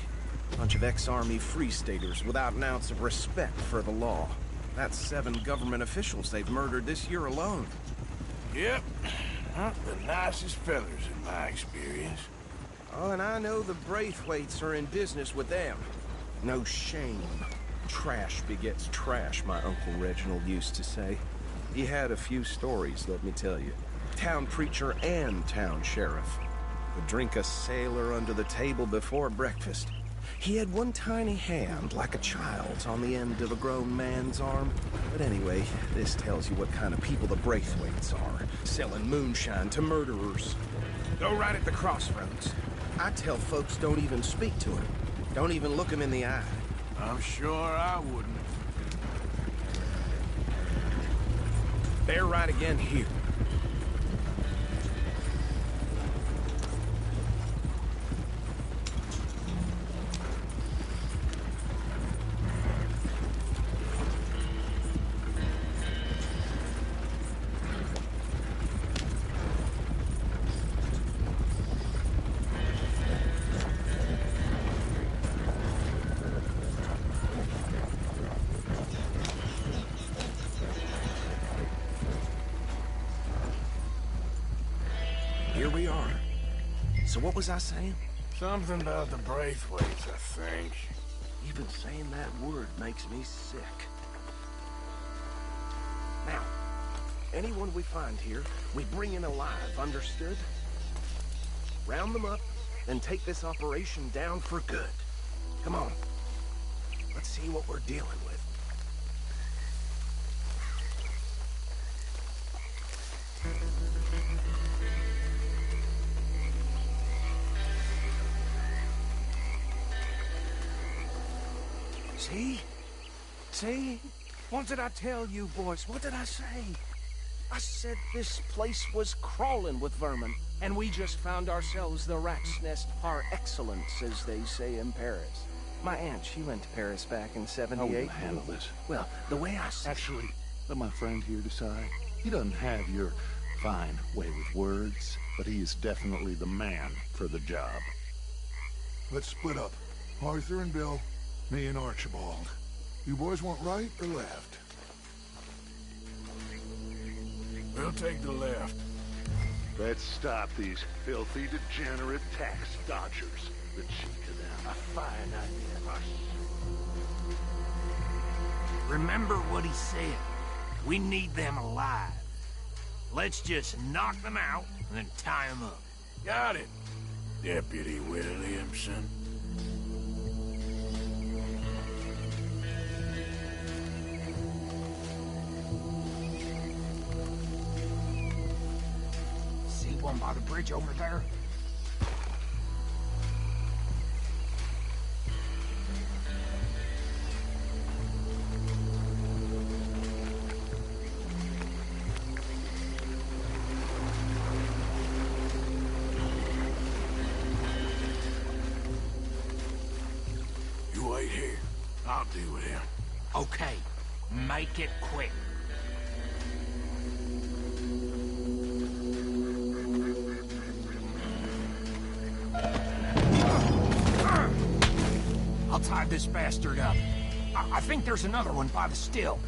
Bunch of ex-Army Free Staters without an ounce of respect for the law. That's 7 government officials they've murdered this year alone. Yep. Not the nicest fellers in my experience. Oh, and I know the Braithwaites are in business with them. No shame. Trash begets trash, my Uncle Reginald used to say. He had a few stories, let me tell you. Town preacher and town sheriff. Would drink a sailor under the table before breakfast. He had one tiny hand, like a child's, on the end of a grown man's arm. But anyway, this tells you what kind of people the Braithwaites are. Selling moonshine to murderers. Go right at the crossroads. I tell folks don't even speak to him. Don't even look him in the eye. I'm sure I wouldn't. They're right again here. Here we are. So what was I saying? Something about the Braithwaites, I think. Even saying that word makes me sick. Now, anyone we find here, we bring in alive, understood? Round them up, and take this operation down for good. Come on. Let's see what we're dealing with. See? See? What did I tell you, boys? What did I say? I said this place was crawling with vermin, and we just found ourselves the rat's nest par excellence, as they say in Paris. My aunt, she went to Paris back in '78. How will you handle this? Well, the way I see... Actually, let my friend here decide. He doesn't have your fine way with words, but he is definitely the man for the job. Let's split up. Arthur and Bill, me and Archibald. You boys want right or left? We'll take the left. Let's stop these filthy, degenerate tax dodgers. The cheek of them. A fine idea. Remember what he said. We need them alive. Let's just knock them out and then tie them up. Got it, Deputy Williamson. See one by the bridge over there? You wait here. I'll deal with him. Okay, make it quick. I'll tie this bastard up. I think there's another one by the still.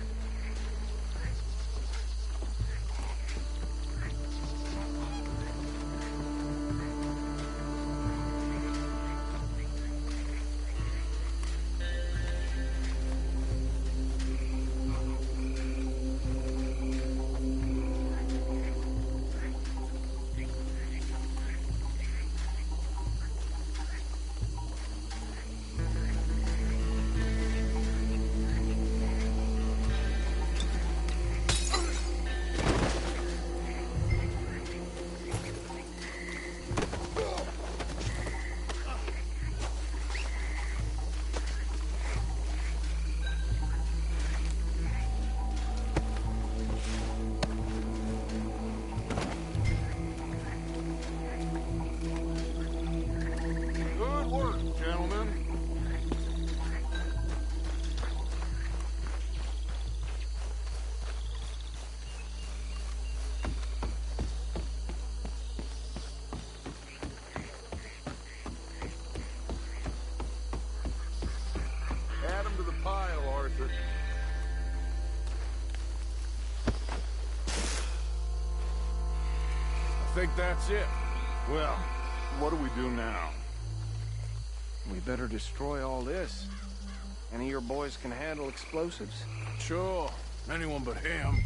Arthur. I think that's it. Well, what do we do now? We better destroy all this. Any of your boys can handle explosives? Sure. Anyone but him.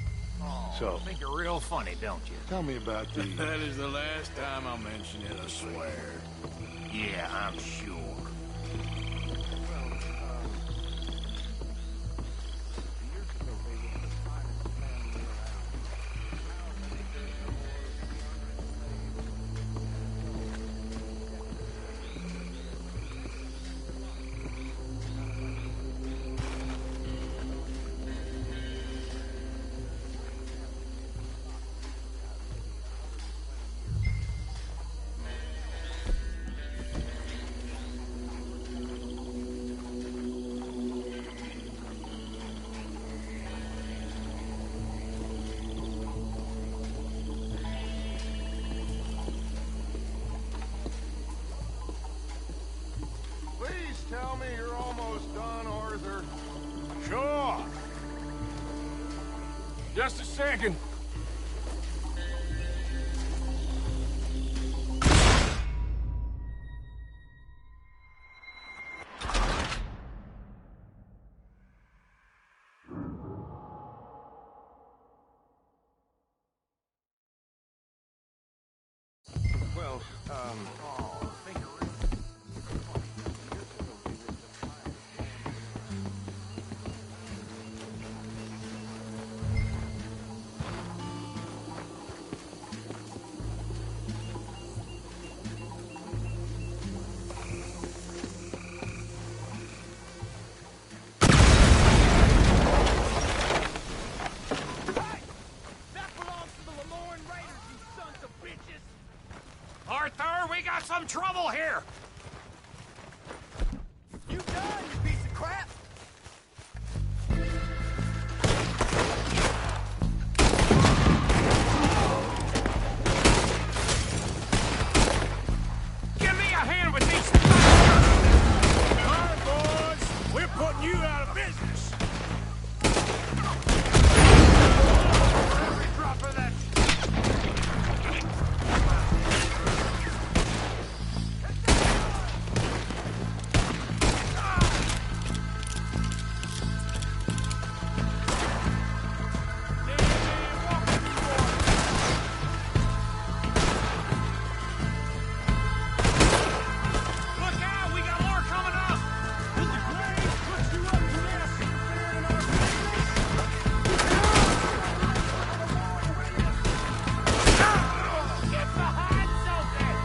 So, think you're real funny, don't you? Tell me about the... That is the last time I'll mention it, I swear. Yeah, I'm sure. Please tell me you're almost done, Arthur. Sure. Just a second. Well, Arthur, we got some trouble here! You done, you piece of crap? Give me a hand with these All right, boys. We're putting you out of business. Every drop of that... Look out! We got more coming up! Get behind something!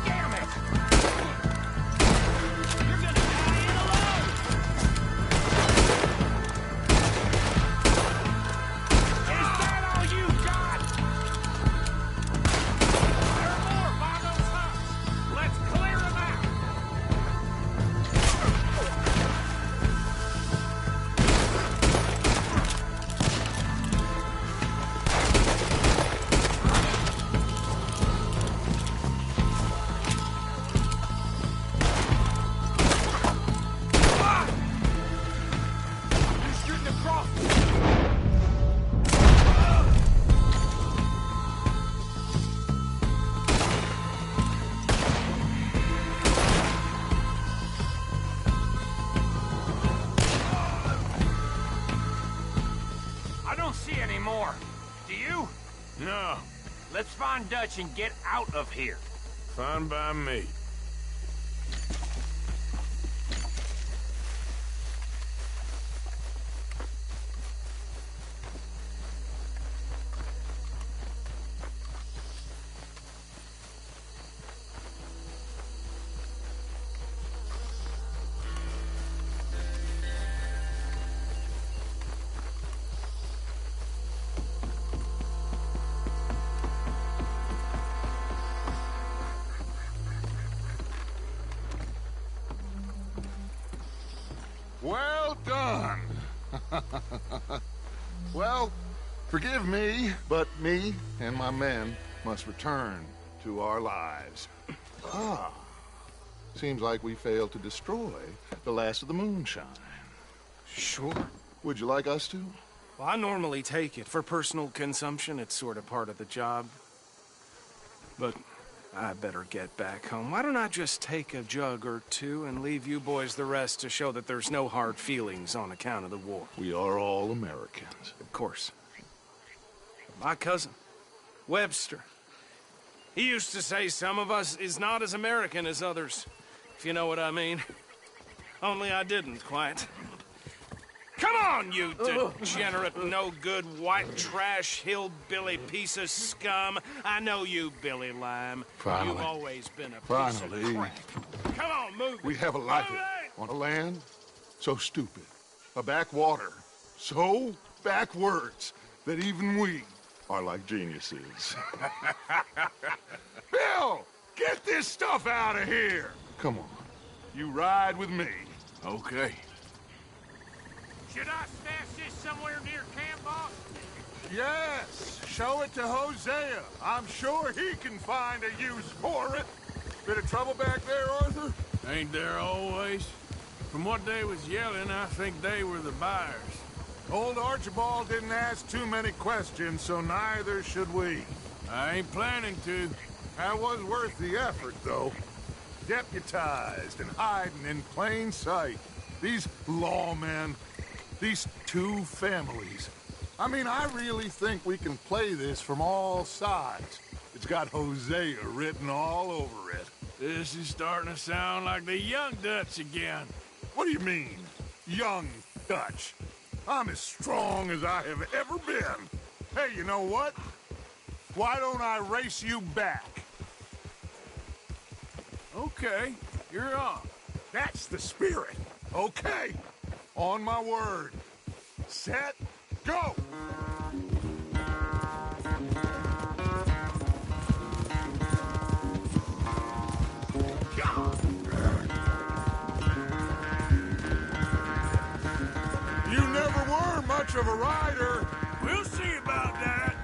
Damn it! You're gonna die in alone! Is that all you got? There are more by those huts. Let's clear them out. You shouldn't have crossed. I don't see any more. Do you? No. Let's find Dutch and get out of here. Fine by me. Well done. Well, Forgive me, but me and my men must return to our lives. Ah. Seems like we failed to destroy the last of the moonshine. Sure. Would you like us to? Well, I normally take it. For personal consumption, it's sort of part of the job. But I better get back home. Why don't I just take a jug or two and leave you boys the rest to show that there's no hard feelings on account of the war? We are all Americans. Of course. My cousin, Webster, he used to say some of us is not as American as others, if you know what I mean. Only I didn't quite. Come on, you degenerate, no-good, white trash, hillbilly piece of scum. I know you, Billy Lime. Finally. You've always been a piece of Finally. crap. Come on, move We it. have a life Move it! on a land so stupid, a backwater so backwards that even we are like geniuses. Bill, get this stuff out of here. Come on, you ride with me. Okay. Should I stash this somewhere near camp, boss? Yes, show it to Hosea. I'm sure he can find a use for it. Bit of trouble back there, Arthur? Ain't there always? From what they was yelling, I think they were the buyers. Old Archibald didn't ask too many questions, so neither should we. I ain't planning to. That was worth the effort, though. Deputized and hiding in plain sight. These lawmen, these two families. I mean, I really think we can play this from all sides. It's got Hosea written all over it. This is starting to sound like the Young Dutch again. What do you mean, Young Dutch? I'm as strong as I have ever been. Hey, you know what? Why don't I race you back? Okay, you're on. That's the spirit. Okay, on my word. Set, go! You never were much of a rider. We'll see about that.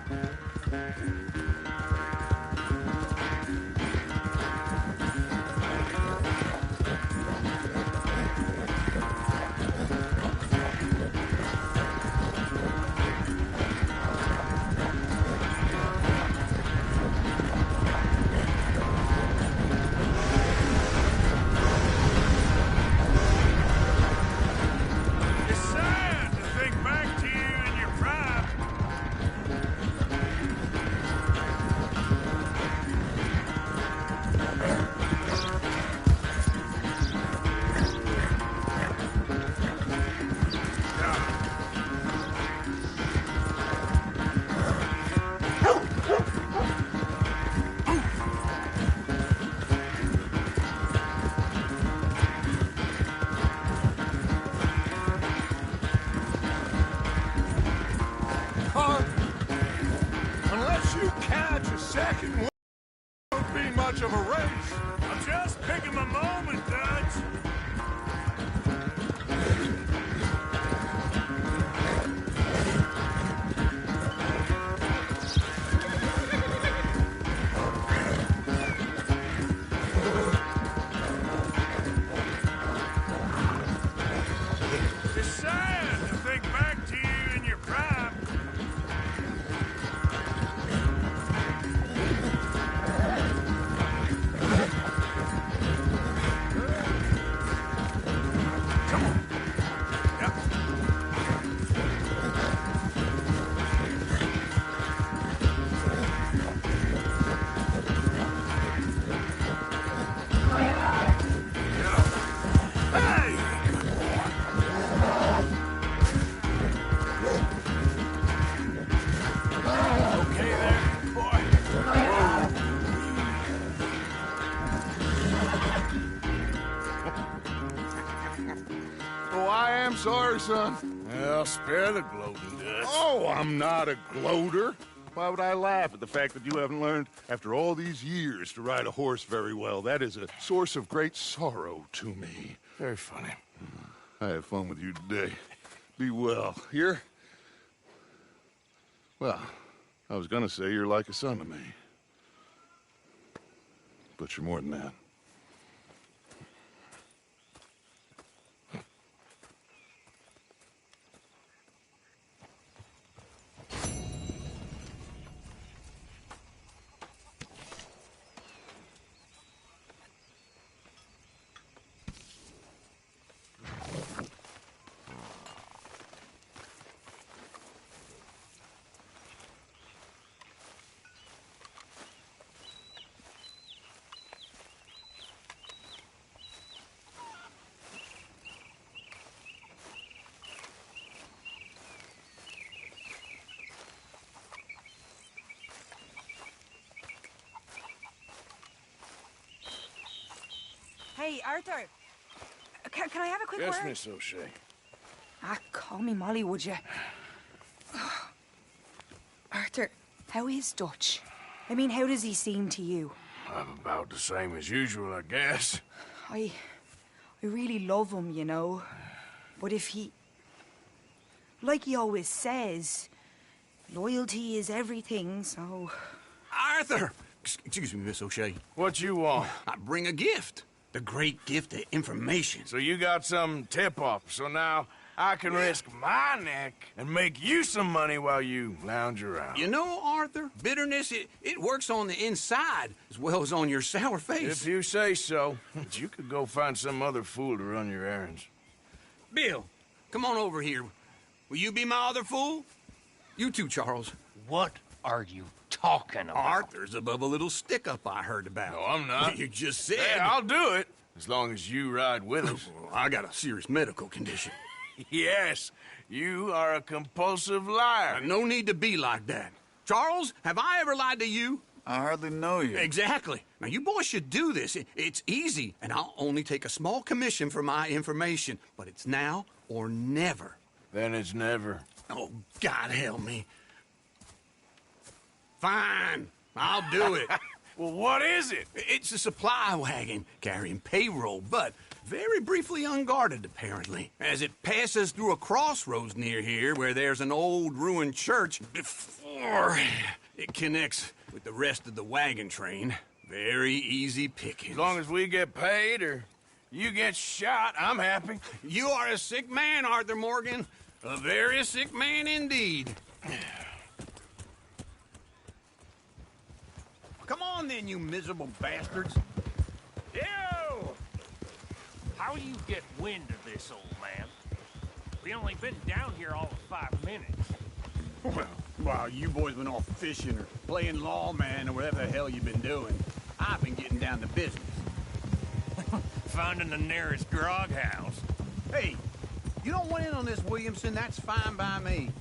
It's sad to think back to you in your prime. Huh? Unless you catch a second one, it won't be much of a race. I'm just picking my moment, Dutch. It's sad to think back to you in your prime. Okay there, boy. Oh, I am sorry, son. Well, spare the gloating, Dutch. Oh, I'm not a gloater. Why would I laugh at the fact that you haven't learned, after all these years, to ride a horse very well? That is a source of great sorrow to me. Very funny. I had fun with you today. Be well. Here? Well, I was gonna say you're like a son to me. But you're more than that. Hey, Arthur. Can I have a quick word? Yes, Miss O'Shea. Ah, call me Molly, would you? Arthur, how is Dutch? I mean, how does he seem to you? I'm about the same as usual, I guess. I really love him, you know. But if he... Like he always says, loyalty is everything, so... Arthur! Excuse me, Miss O'Shea. What you want? I bring a gift. The great gift of information. So you got some tip-off, so now I can risk my neck and make you some money while you lounge around. You know, Arthur, bitterness, it works on the inside as well as on your sour face. If you say so. But you could go find some other fool to run your errands. Bill, come on over here. Will you be my other fool? You too, Charles. What are you talking about? Arthur's above a little stick-up I heard about. No, I'm not. You just said... Yeah, I'll do it, as long as you ride with us. I got a serious medical condition. Yes, you are a compulsive liar. No need to be like that. Charles, have I ever lied to you? I hardly know you. Exactly. Now, you boys should do this. It's easy, and I'll only take a small commission for my information. But it's now or never. Then it's never. Oh, God help me. Fine. I'll do it. Well, what is it? It's a supply wagon carrying payroll, but very briefly unguarded, apparently, as it passes through a crossroads near here where there's an old ruined church before it connects with the rest of the wagon train. Very easy pickings. As long as we get paid or you get shot, I'm happy. You are a sick man, Arthur Morgan. A very sick man indeed. Come on then, you miserable bastards. Yo! How you get wind of this, old man? We only been down here all of 5 minutes. Well, while you boys been off fishing or playing lawman or whatever the hell you've been doing, I've been getting down to business. Finding the nearest grog house. Hey, you don't want in on this, Williamson, that's fine by me.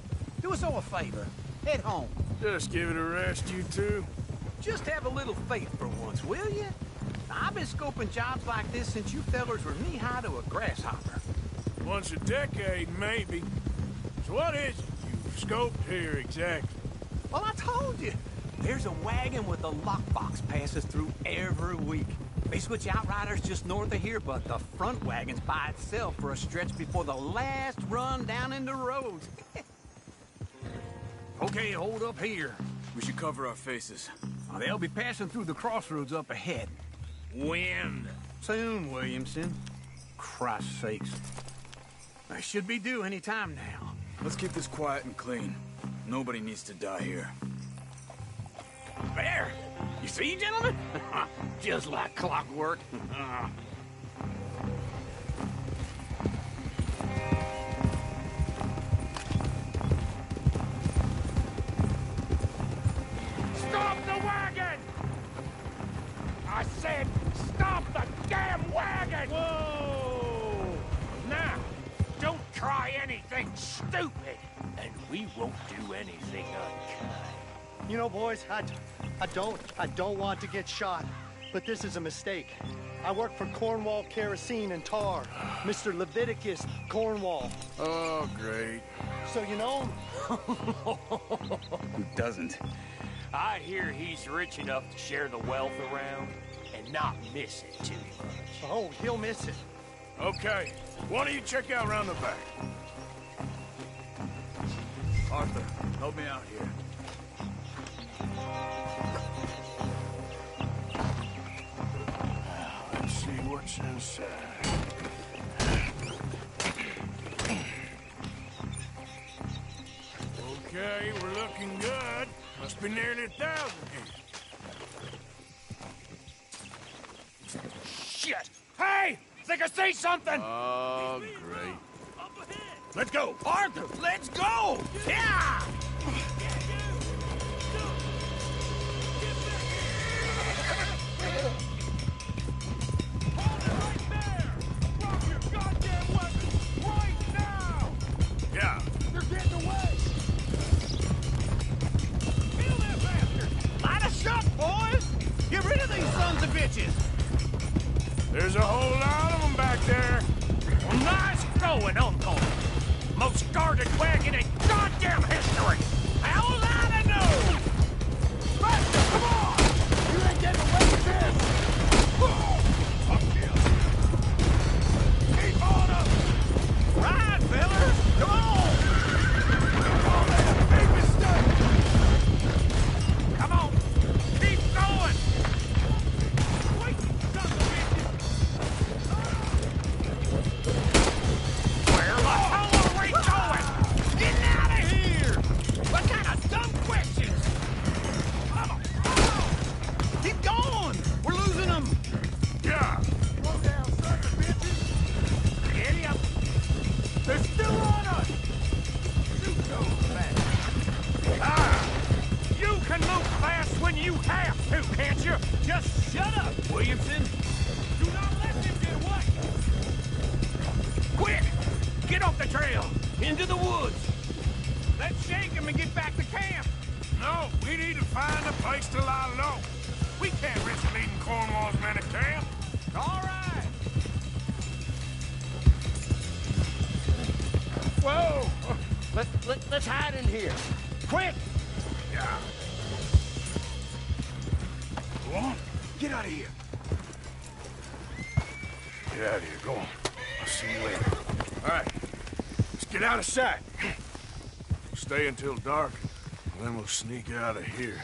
Do us all a favor. Head home. Just give it a rest, you two. Just have a little faith for once, will you? I've been scoping jobs like this since you fellers were knee-high to a grasshopper. Once a decade, maybe. So what is it you've scoped here exactly? Well, I told you. There's a wagon with a lockbox passes through every week. They switch outriders just north of here, but the front wagon's by itself for a stretch before the last run down into roads. Okay, hold up here. We should cover our faces. They'll be passing through the crossroads up ahead. When? Soon, Williamson. Christ's sakes. I should be due any time now. Let's keep this quiet and clean. Nobody needs to die here. There! You see, gentlemen? Just like clockwork. Stop the wagon! I said, stop the damn wagon! Whoa! Now, don't try anything stupid, and we won't do anything unkind. You know, boys, I don't want to get shot, but this is a mistake. I work for Cornwall Kerosene and Tar, Mr. Leviticus Cornwall. Oh, great. So you know him? Who doesn't? I hear he's rich enough to share the wealth around and not miss it too much. Oh, he'll miss it. Okay, why don't you check out around the back? Arthur, help me out here. side. Okay, we're looking good. Must be nearly 1,000 here. Shit! Hey! Think I see something! Oh, great. Let's go! Arthur, let's go! Yeah! Yeah. They're getting away! Feel that bastard! Light a shot, boys! Get rid of these sons of bitches! There's a whole lot of them back there. Well, nice going, Uncle. Most guarded wagon in goddamn history. How's that I know? Buster, come on! You ain't getting away with this! Keep on up! Ride, fellas! Come on! Big mistake! Come on. Keep going. Wait, sons of bitches! Where the hell are we going? Get out of here! What kind of dumb questions? Keep going! We're losing them! Yeah! Slow down, son of bitches! Giddy up. They're still on us! Shoot those bastards! Ah! You can move fast when you have to, can't you? Just shut up, Williamson! Do not let them get away! Quick! Get off the trail! Into the woods! Let's shake them and get back to camp! No, we need to find a place to lie low. We can't risk leading Cornwall's men to camp. All right! Whoa! Let's hide in here. Quick! Yeah. Go on. Get out of here. Get out of here. Go on. I'll see you later. All right. Let's get out of sight. Stay until dark, and then we'll sneak out of here.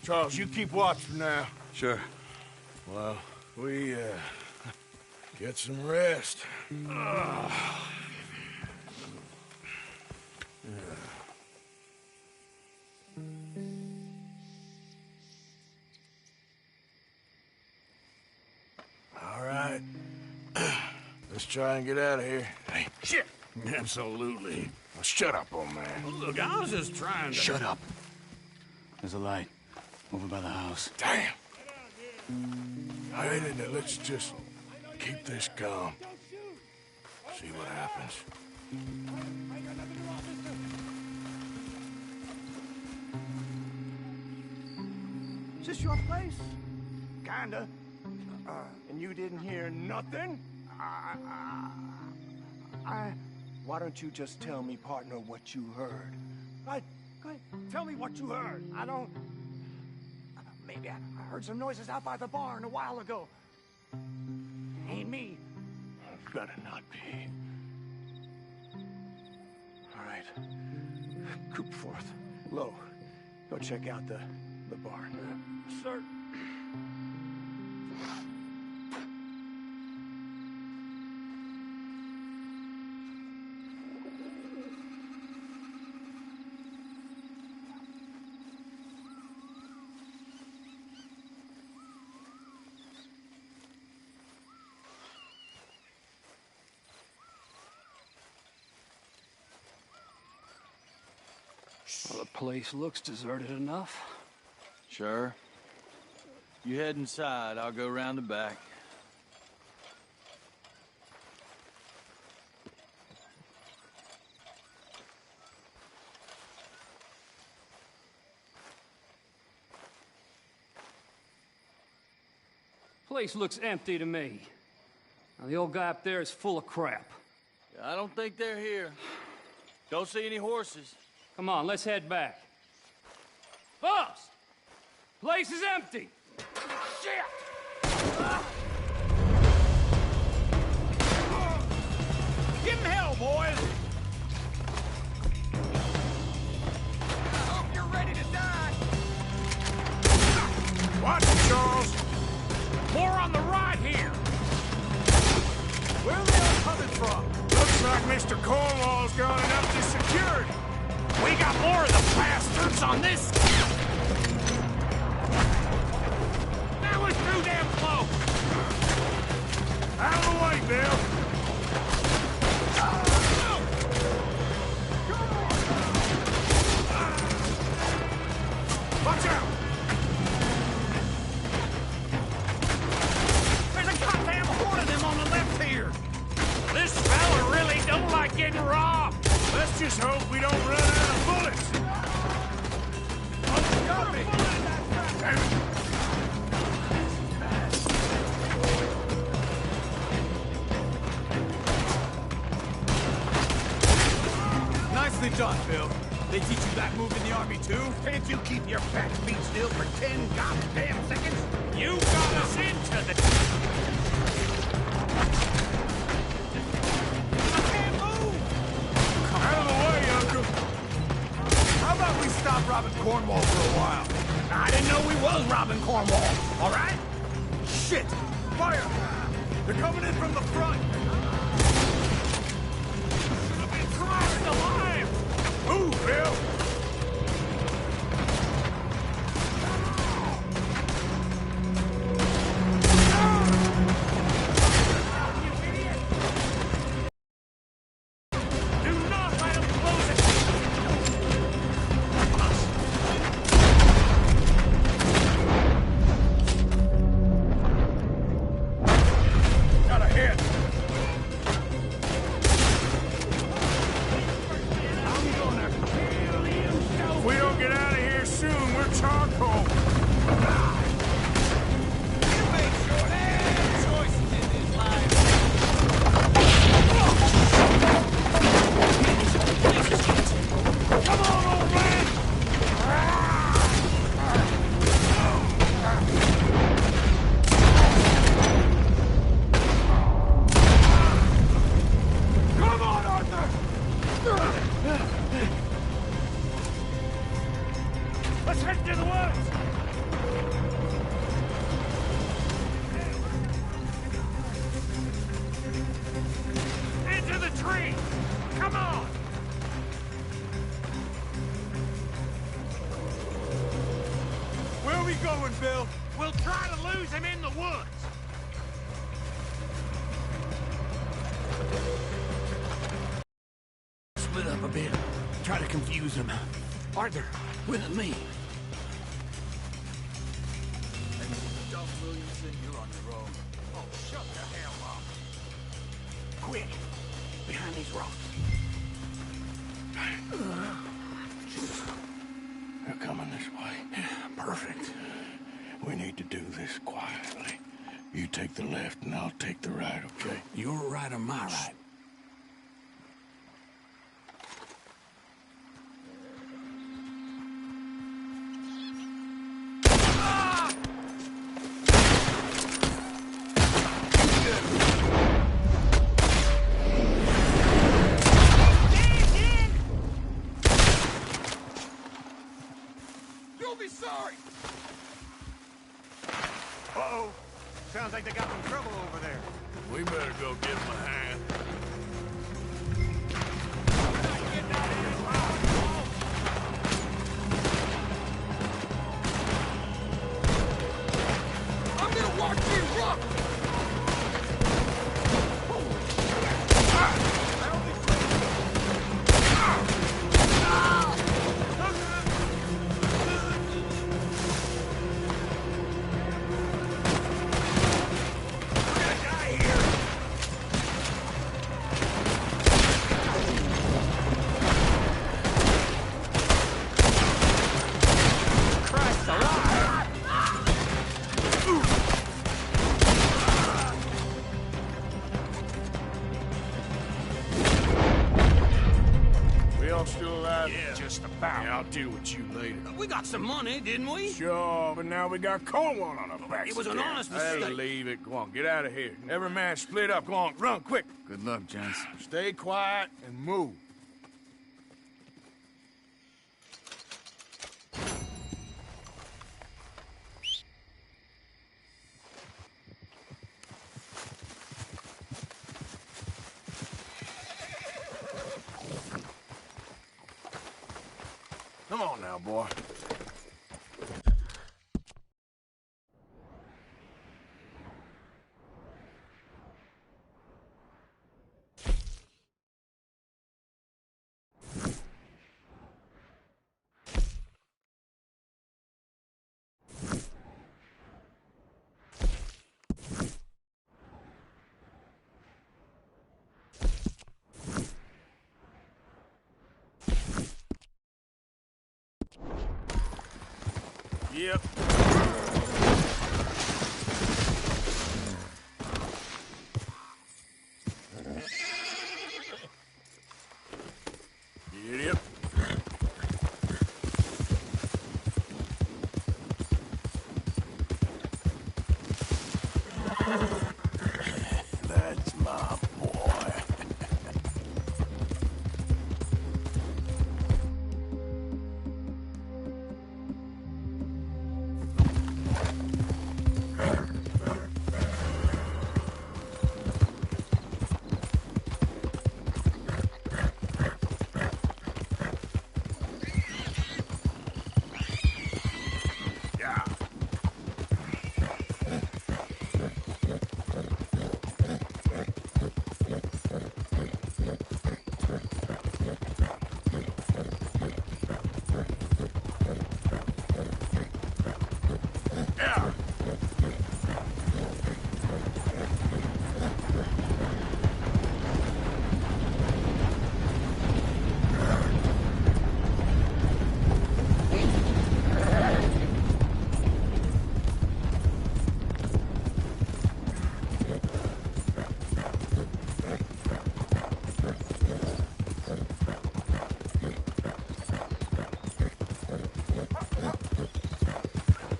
Charles, you keep watch for now. Sure. Well, we, get some rest. All right. Let's try and get out of here. Hey, shit! Absolutely. Now, shut up, old man. Look, I was just trying to... Shut up. There's a light over by the house. Damn. All right, then, let's just keep this calm. See what happens. Is this your place? Kinda. And you didn't hear nothing? Why don't you just tell me, partner, what you heard? Go ahead. Tell me what you heard. I don't... Maybe I heard some noises out by the barn a while ago. Ain't me. Better not be. All right. Coopforth. Low. Go check out the barn. Sir. Well, the place looks deserted enough. Sure. You head inside, I'll go round the back. Place looks empty to me. Now, the old guy up there is full of crap. I don't think they're here. Don't see any horses. Come on, let's head back. Boss! Place is empty! Shit! Give him hell, boys! I hope you're ready to die! Watch it, Charles! More on the right here! like Mr. Cornwall's gone and upped his security. We got more of the bastards on this. That was too damn close. Out of the way, Bill. Watch out! There's a goddamn horde of them on the left here. This fella really don't like getting robbed. Let's just hope we don't run out of bullets. Oh, got me. Nicely done, Bill. They teach you that move in the Army, too? Can't you keep your fat feet still for 10 goddamn seconds? You got us into the... I can't move! Out of the way, Uncle. How about we stop robbing Cornwall for a while? I didn't know we was robbing Cornwall, all right? Shit! Fire! They're coming in from the front! Should have been crushed alive! Move, Bill! Let's head to the woods! Into the tree! Come on! Where are we going, Bill? We'll try to lose him in the woods! Split up a bit. Try to confuse him. Arthur, with me. Duff Williamson, you're on your own. Oh, shut the hell up. Quick, behind these rocks. They're coming this way. Perfect. We need to do this quietly. You take the left and I'll take the right, okay? Your right or my right? Uh-oh. Sounds like they got some trouble over there. We better go give them a hand. I'm gonna watch you rock! Still alive? Yeah, just about. Yeah, I'll deal with you later. We got some money, didn't we? Sure, but now we got Cornwall on our backs. It was an again. honest Hey, mistake. leave it. Go on, get out of here. Every man split up. Go on, run, quick. Good luck, gents. Stay quiet and move. Come on now, boy. Yep. Yep. That's my boy.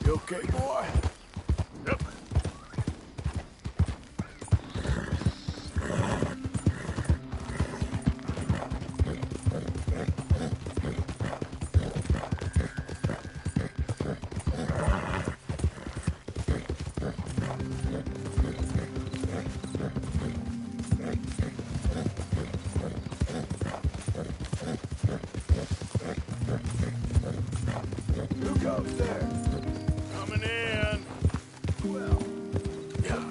You okay, boy? Yep. Who goes there? Coming in. Well, yeah.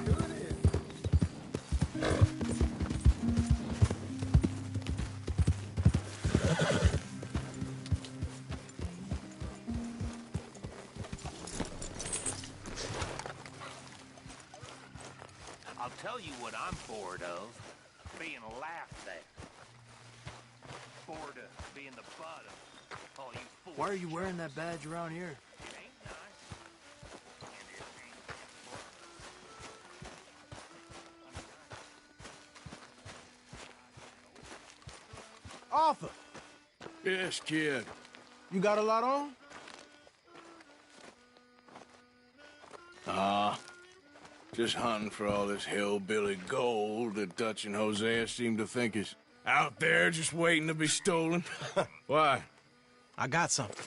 I'll tell you what I'm bored of. Being laughed at. Bored of being the butt of all you fools. Why are you wearing that badge around here? It ain't nice. Arthur, Yes, kid. you got a lot on? Just hunting for all this hillbilly gold that Dutch and Hosea seem to think is out there just waiting to be stolen. Why? I got something.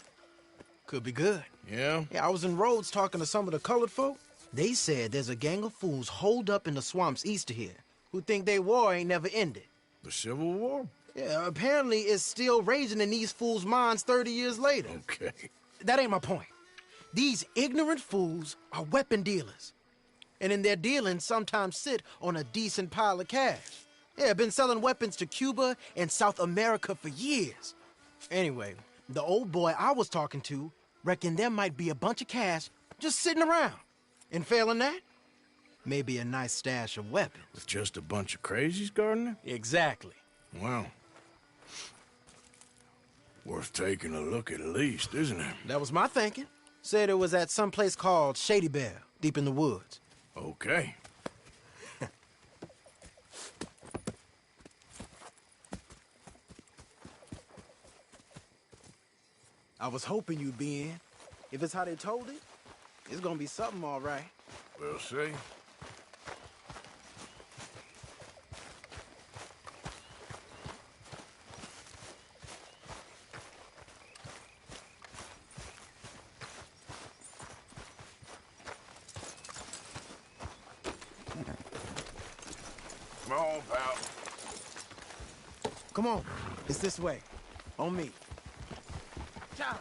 Could be good. Yeah? Yeah, I was in Rhodes talking to some of the colored folk. They said there's a gang of fools holed up in the swamps east of here who think their war ain't never ended. The Civil War? Yeah, apparently it's still raging in these fools' minds 30 years later. Okay. That ain't my point. These ignorant fools are weapon dealers. And in their dealings sometimes sit on a decent pile of cash. Yeah, been selling weapons to Cuba and South America for years. Anyway, the old boy I was talking to reckoned there might be a bunch of cash just sitting around. And failing that, maybe a nice stash of weapons. With just a bunch of crazies guarding it? Exactly. Well, worth taking a look at least, isn't it? That was my thinking. Said it was at some place called Shady Belle, deep in the woods. Okay. I was hoping you'd be in. If it's how they told it, it's gonna be something all right. We'll see. Come on, pal. Come on, it's this way. On me. Watch out.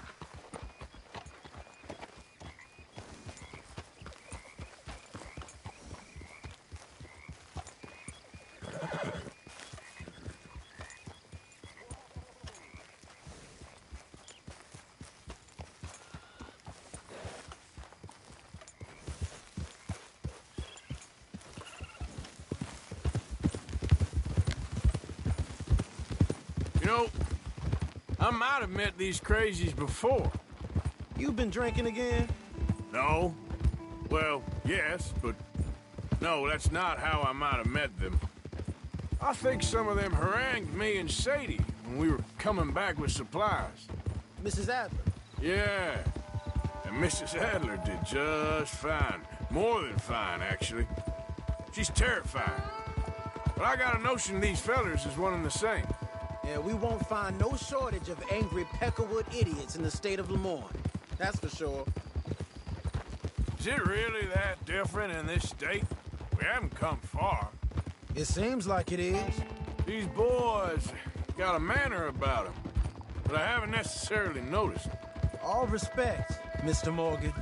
You know, I might have met these crazies before. You been drinking again? No. Well, yes, but no, that's not how I might have met them. I think some of them harangued me and Sadie when we were coming back with supplies. Mrs. Adler? Yeah. And Mrs. Adler did just fine. More than fine, actually. She's terrifying. But I got a notion these fellers is one and the same. Yeah, we won't find no shortage of angry Peckerwood idiots in the state of Lemoyne. That's for sure. Is it really that different in this state? We haven't come far. It seems like it is. These boys got a manner about them, but I haven't necessarily noticed. All respect, Mr. Morgan.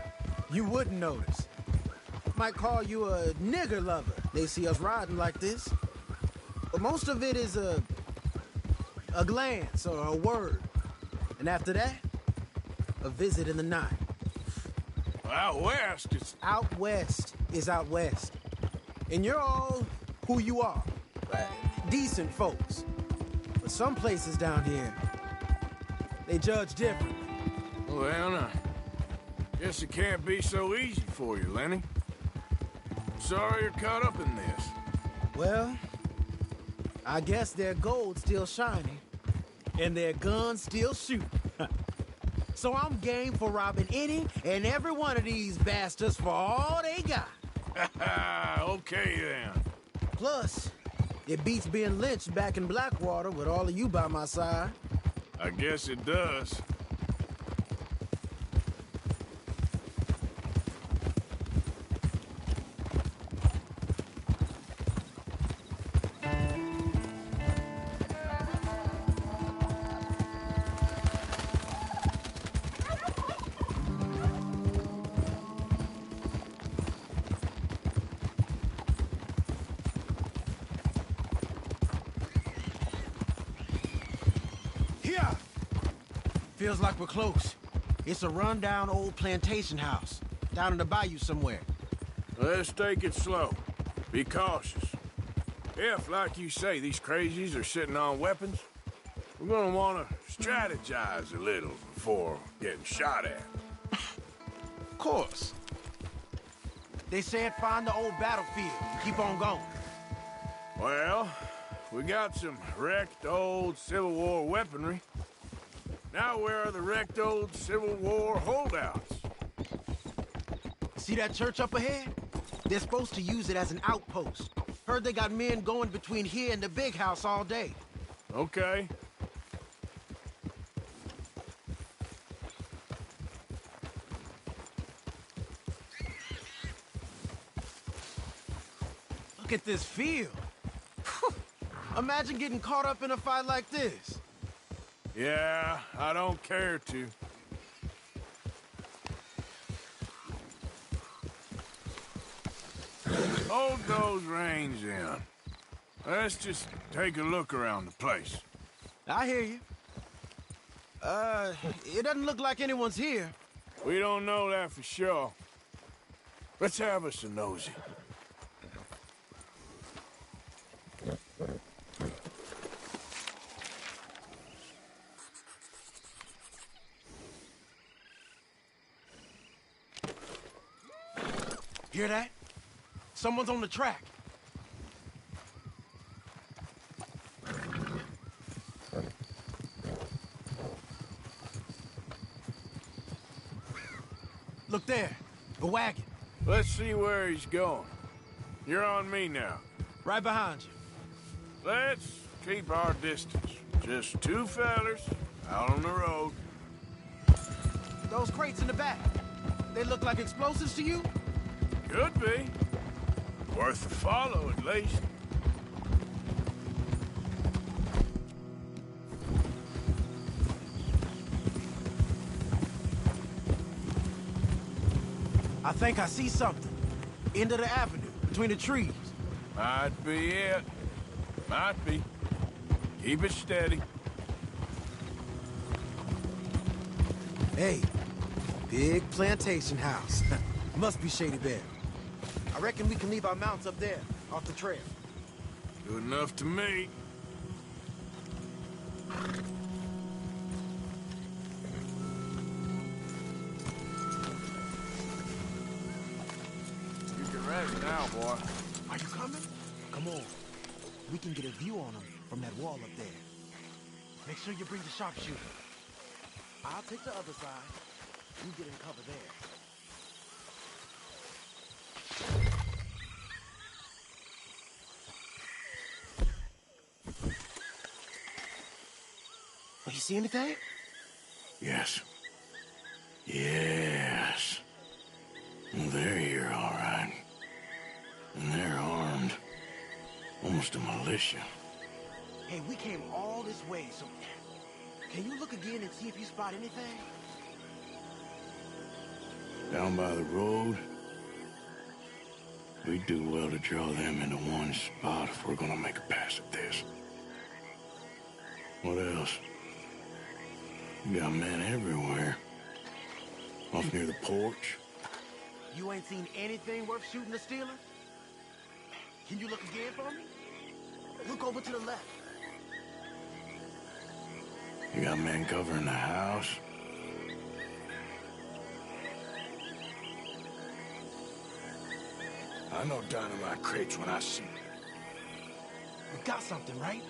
You wouldn't notice. Might call you a nigger lover. They see us riding like this. But most of it is a glance or a word. And after that, a visit in the night. Out west, it's... Out west is out west. And you're all who you are. Decent folks. But some places down here, they judge differently. Well, I guess it can't be so easy for you, Lenny. Sorry you're caught up in this. Well, I guess their gold's still shining, and their guns still shoot. So I'm game for robbing any and every one of these bastards for all they got. Okay, then. Plus, it beats being lynched back in Blackwater with all of you by my side. I guess it does. Feels like we're close. It's a rundown old plantation house, down in the bayou somewhere. Let's take it slow. Be cautious. If, like you say, these crazies are sitting on weapons, we're gonna want to strategize a little before getting shot at. Of course. They said find the old battlefield and keep on going. Well, we got some wrecked old Civil War weaponry. Now where are the wrecked old Civil War holdouts? See that church up ahead? They're supposed to use it as an outpost. Heard they got men going between here and the big house all day. Okay. Look at this field. Imagine getting caught up in a fight like this. Yeah, I don't care to. Hold those reins in. Let's just take a look around the place. I hear you. It doesn't look like anyone's here. We don't know that for sure. Let's have us a nosy. Hear that? Someone's on the track. Look there, a wagon. Let's see where he's going. You're on me now. Right behind you. Let's keep our distance. Just two fellers out on the road. Those crates in the back, they look like explosives to you? Could be. Worth a follow, at least. I think I see something. End of the avenue, between the trees. Might be it. Might be. Keep it steady. Hey, big plantation house. Must be Shady Bear. I reckon we can leave our mounts up there, off the trail. Good enough to me. You can rest now, boy. Are you coming? Come on. We can get a view on them from that wall up there. Make sure you bring the sharpshooter. I'll take the other side. You get in cover there. Oh, you see anything? Yes. Yes. They're here, all right. And they're armed. Almost a militia. Hey, we came all this way, so... Can you look again and see if you spot anything? Down by the road, we'd do well to draw them into one spot if we're gonna make a pass at this. What else? You got men everywhere. Off near the porch. You ain't seen anything worth shooting or stealing? Can you look again for me? Look over to the left. You got men covering the house. I know dynamite crates when I see them. We got something, right?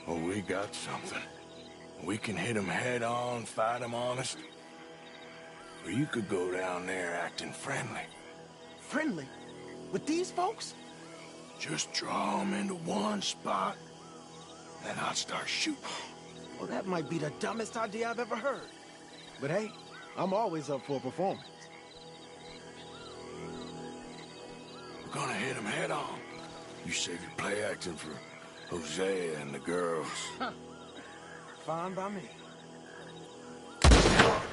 Oh, we got something. We can hit them head on, fight them honest. Or you could go down there acting friendly. Friendly? With these folks? Just draw them into one spot, then I'll start shooting. Well, that might be the dumbest idea I've ever heard. But hey, I'm always up for a performance. We're gonna hit them head on. You save your play acting for Hosea and the girls. Fine by me.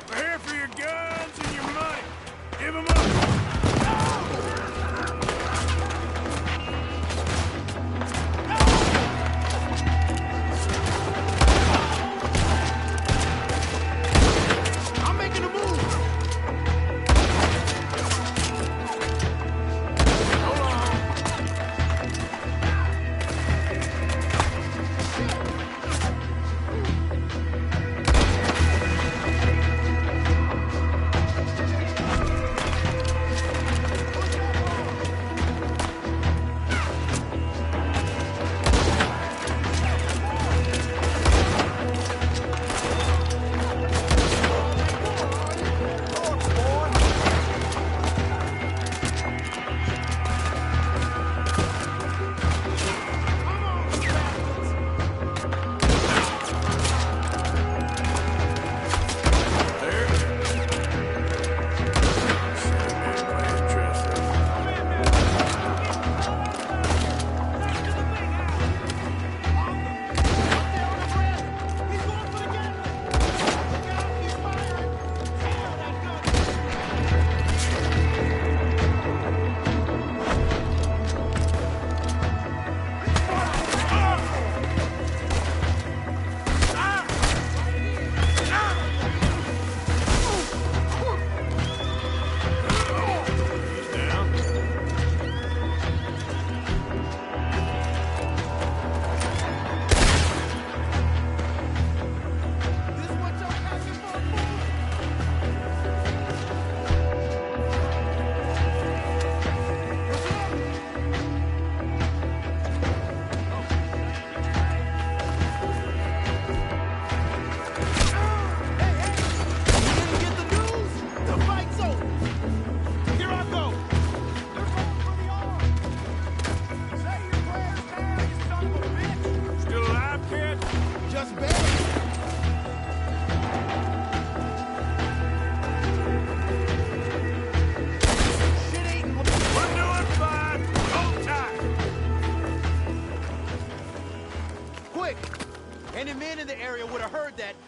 We're here for your guns and your money. Give them up. I'm making a move. Hold on.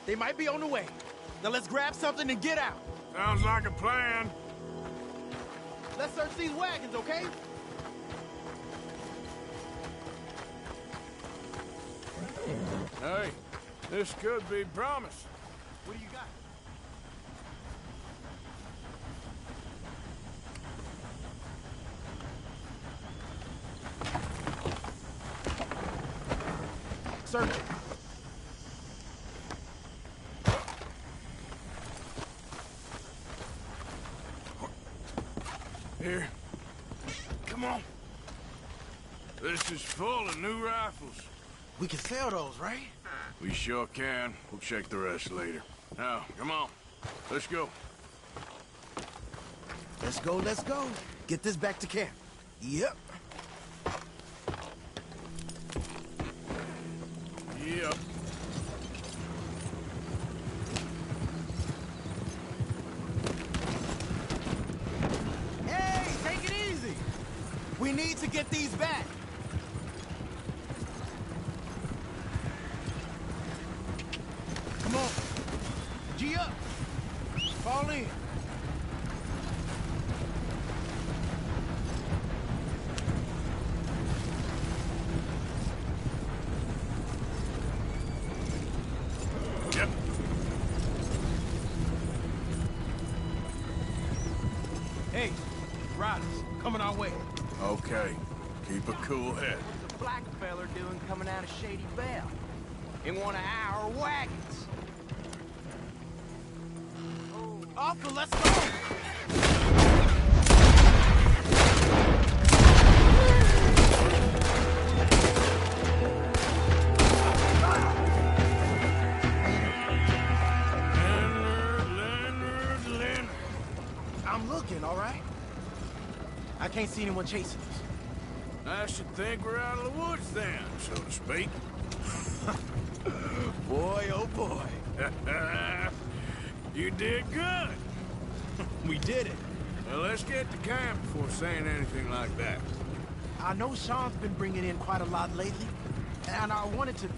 They might be on the way. Now let's grab something and get out. Sounds like a plan. let's search these wagons, okay? Hey, this could be promise. What do you got? Search it. Here. Come on. This is full of new rifles. We can sell those, right? We sure can. We'll check the rest later. Now, come on. Let's go. Let's go, let's go. Get this back to camp. Yep. Yep. Hey, take it easy. We need to get these back. Come on. G up. Fall in. Yep. Hey, riders, coming our way. Okay. Keep a cool head. What's the black feller doing coming out of Shady Belle? In one of our wagons. Arthur, let's go! Leonard. I'm looking, all right? I can't see anyone chasing us. I should think we're out of the woods then, so to speak. Boy, oh boy. You did good. We did it. Well, let's get to camp before saying anything like that. I know Sean's been bringing in quite a lot lately, and I wanted to...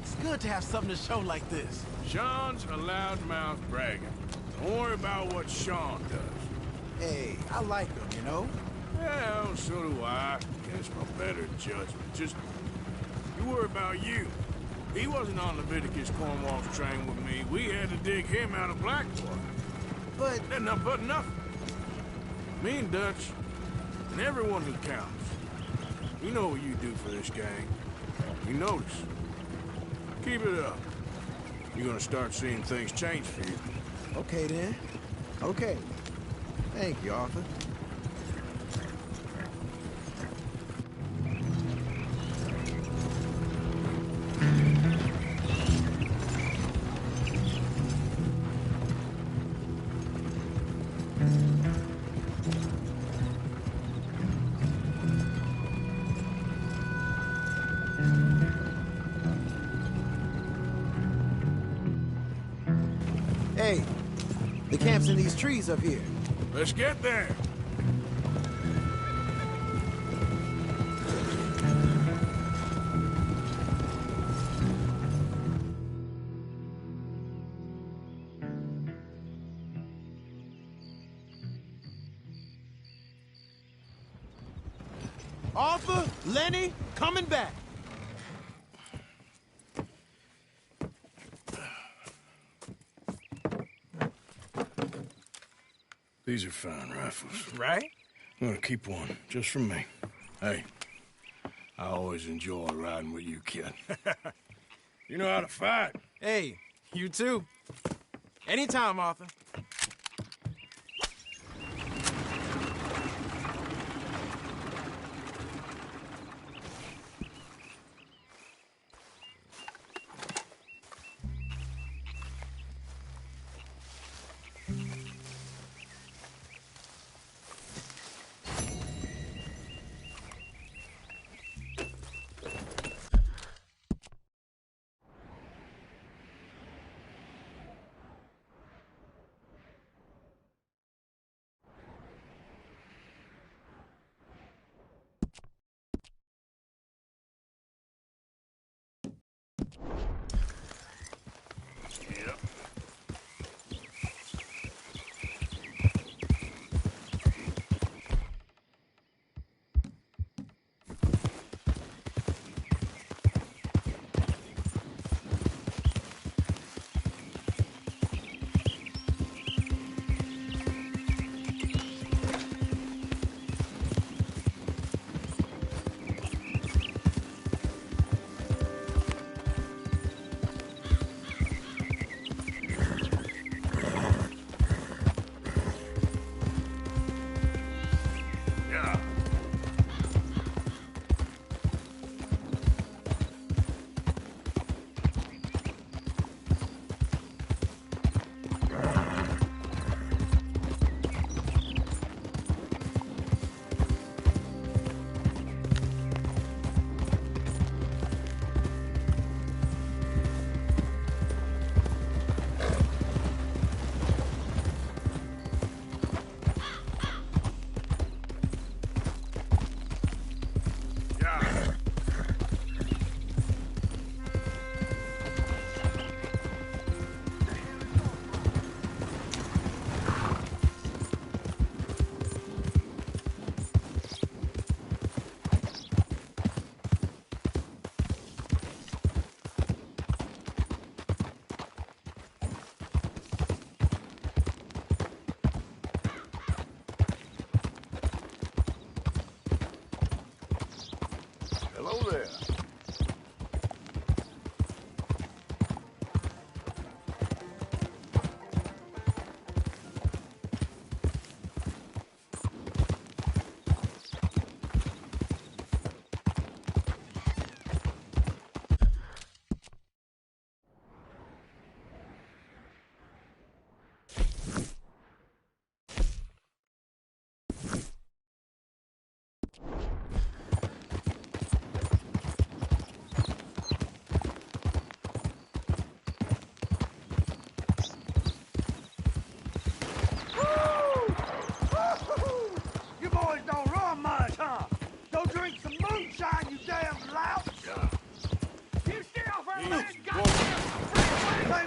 It's good to have something to show like this. Sean's a loudmouth bragging. Don't worry about what Sean does. Hey, I like him, you know? Well, so do I. Against my better judgment. Just, you worry about you. He wasn't on Leviticus Cornwall's train with me. We had to dig him out of Blackwater. But... But nothing. Me and Dutch, and everyone who counts. You know what you do for this gang. You notice. Keep it up. You're gonna start seeing things change for you. Okay, then. Okay. Thank you, Arthur. Hey, the camp's in these trees up here. Let's get there. Arthur, Lenny, coming back. These are fine rifles. Right? I'm gonna keep one, just for me. Hey, I always enjoy riding with you, kid. You know how to fight. Hey, you too. Anytime, Arthur.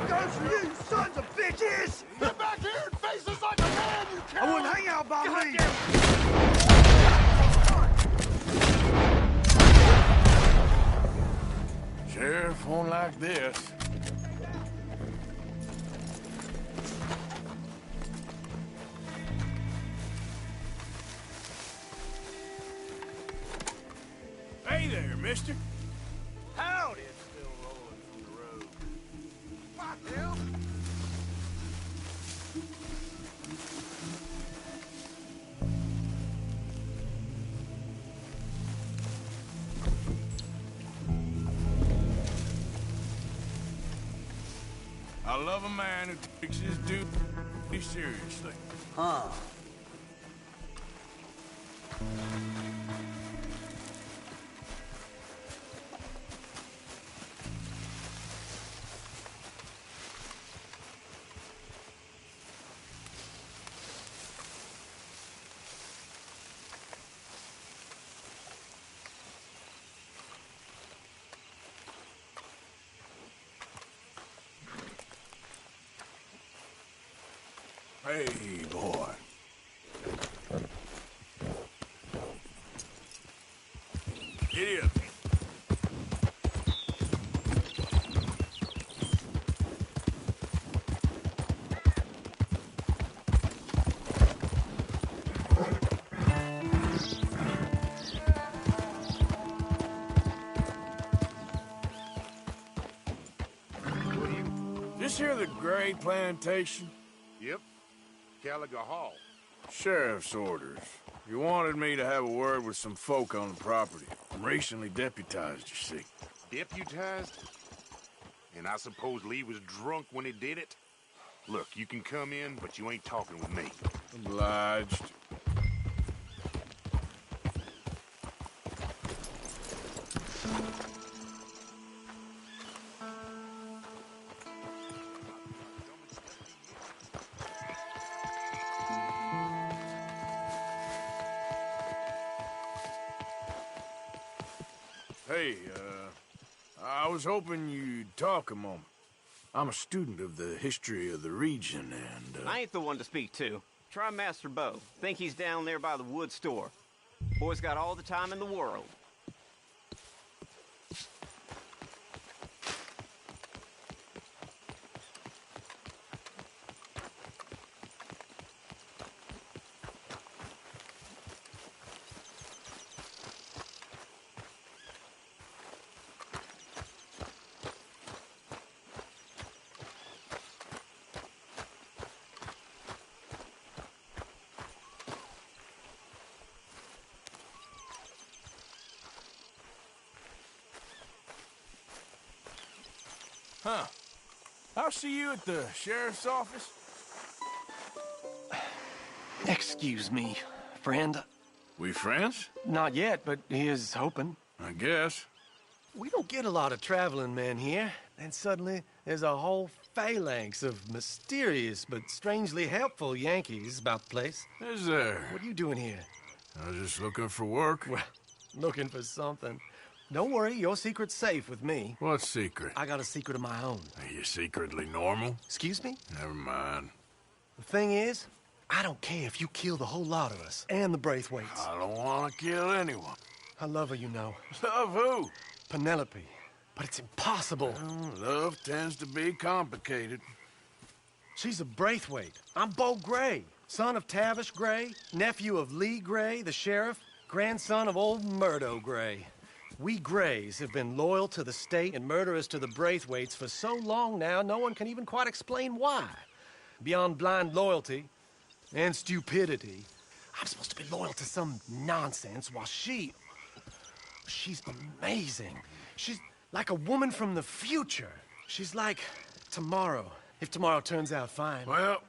goes for you, sons of bitches! Get back here and face us like a man, you coward! I wouldn't hang out by me! Sheriff won't like this. Hey there, mister. Howdy! Still rolling from the road. What the hell? I love a man who takes his duty seriously. Huh. Hey, boy. Giddy up. This here the Gray Plantation? Yep. Caliga Hall. Sheriff's orders. You wanted me to have a word with some folk on the property. I'm recently deputized, you see. Deputized? And I suppose Lee was drunk when he did it? Look, you can come in, but you ain't talking with me. Obliged. Hey, I was hoping you'd talk a moment. I'm a student of the history of the region, and, I ain't the one to speak to. Try Master Bo. Think he's down there by the wood store. Boy's got all the time in the world. Huh. I'll see you at the sheriff's office. Excuse me, friend. We friends? Not yet, but he is hoping. I guess. We don't get a lot of traveling men here. And suddenly, there's a whole phalanx of mysterious but strangely helpful Yankees about the place. Is there? What are you doing here? I was just looking for work. Well, looking for something. Don't worry, your secret's safe with me. What secret? I got a secret of my own. Are you secretly normal? Excuse me? Never mind. The thing is, I don't care if you kill the whole lot of us and the Braithwaites. I don't want to kill anyone. I love her, you know. Love who? Penelope. But it's impossible. Well, love tends to be complicated. She's a Braithwaite. I'm Bo Gray, son of Tavish Gray, nephew of Lee Gray, the sheriff, grandson of old Murdo Gray. We Grays have been loyal to the state and murderous to the Braithwaites for so long now, no one can even quite explain why. Beyond blind loyalty and stupidity, I'm supposed to be loyal to some nonsense while she's amazing. She's like a woman from the future. She's like tomorrow, if tomorrow turns out fine. Well,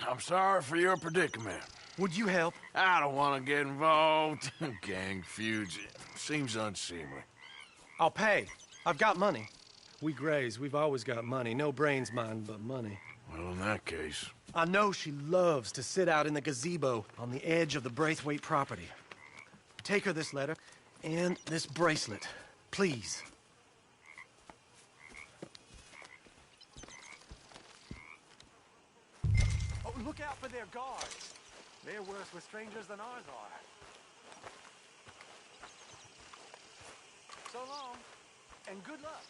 I'm sorry for your predicament. Would you help? I don't want to get involved. Gang feuds. Seems unseemly. I'll pay. I've got money. We Grays, we've always got money. No brains, mind, but money. Well, in that case... I know she loves to sit out in the gazebo on the edge of the Braithwaite property. Take her this letter and this bracelet, please. out for their guards. They're worse with strangers than ours are. So long, and good luck.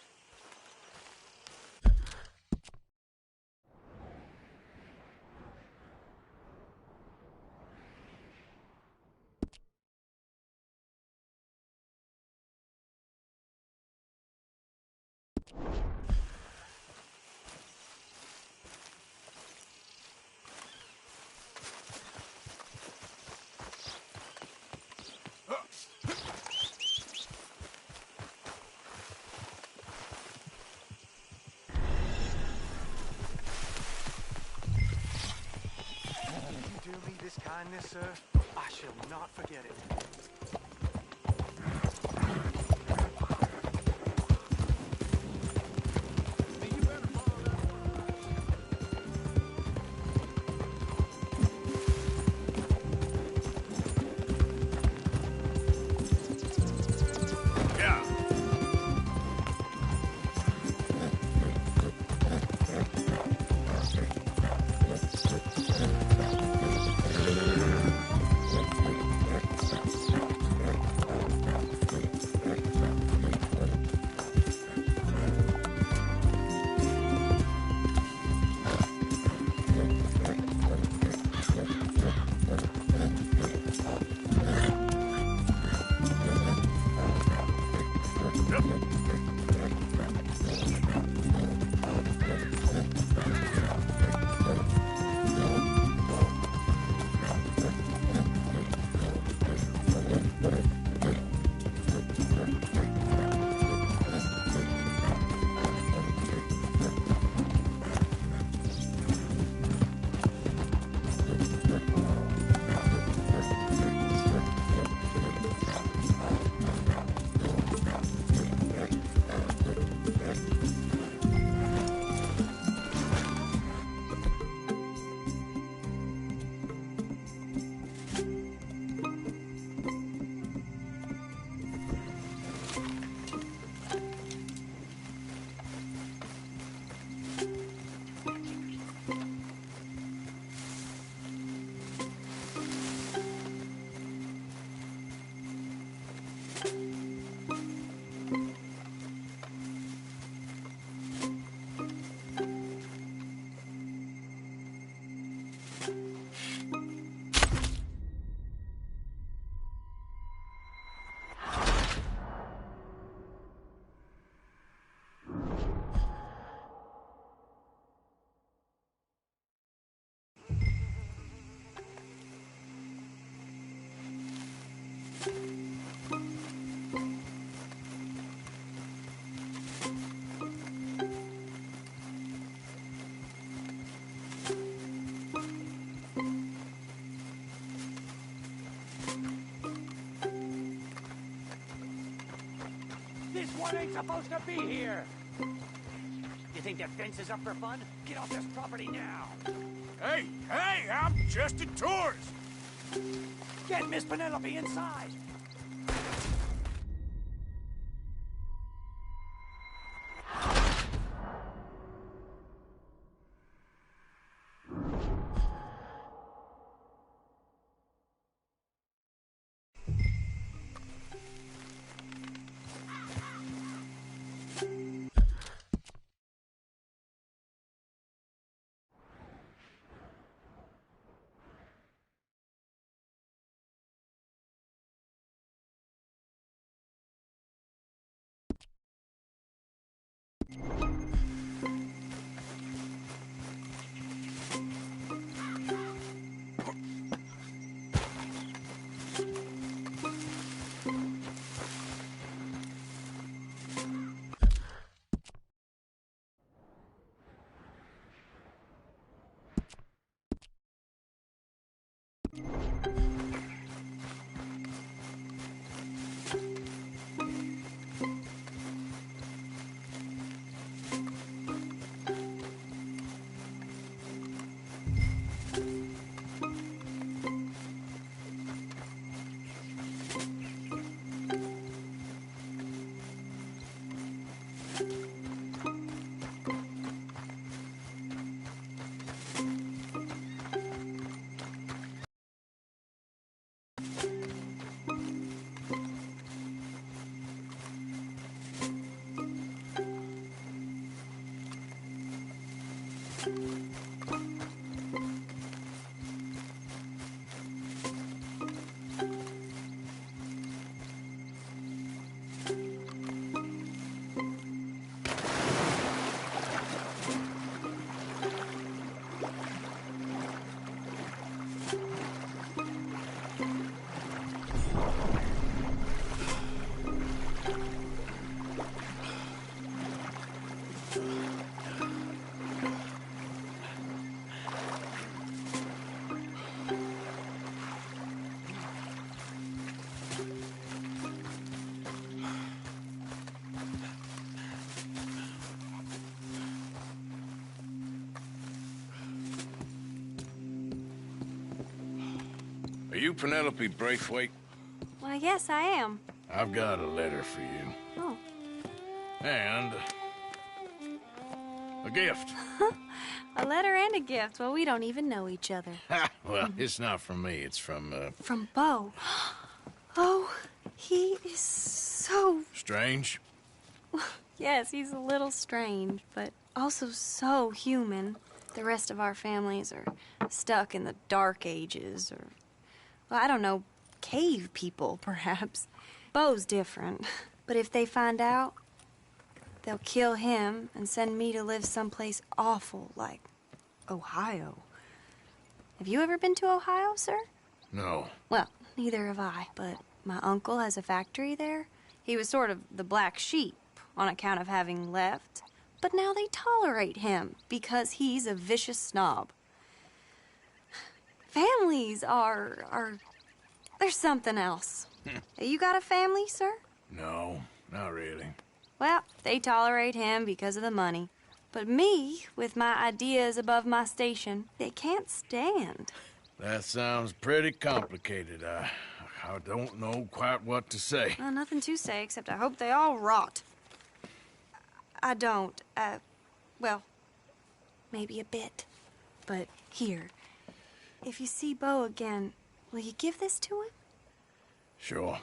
Do me this kindness, sir, I shall not forget it. This one ain't supposed to be here! You think that fence is up for fun? Get off this property now! Hey, I'm just a tourist! Get Miss Penelope inside! Are you Penelope Braithwaite? Why, yes, I am. I've got a letter for you. Oh. And a gift. A letter and a gift. Well, we don't even know each other. Well, it's not from me. It's from, From Bo. Oh, he is so... Strange? Yes, he's a little strange, but also so human. The rest of our families are stuck in the Dark Ages, or, well, I don't know, cave people, perhaps. Bo's different, but if they find out, they'll kill him and send me to live someplace awful like Ohio. Have you ever been to Ohio, sir? No. Well, neither have I, but my uncle has a factory there. He was sort of the black sheep on account of having left, but now they tolerate him because he's a vicious snob. Families are there's something else. You got a family, sir? No, not really. Well, they tolerate him because of the money. But me, with my ideas above my station, they can't stand. That sounds pretty complicated. I don't know quite what to say. Well, nothing to say, except I hope they all rot. I don't. Well, maybe a bit. But here, if you see Bo again, will you give this to him? Sure.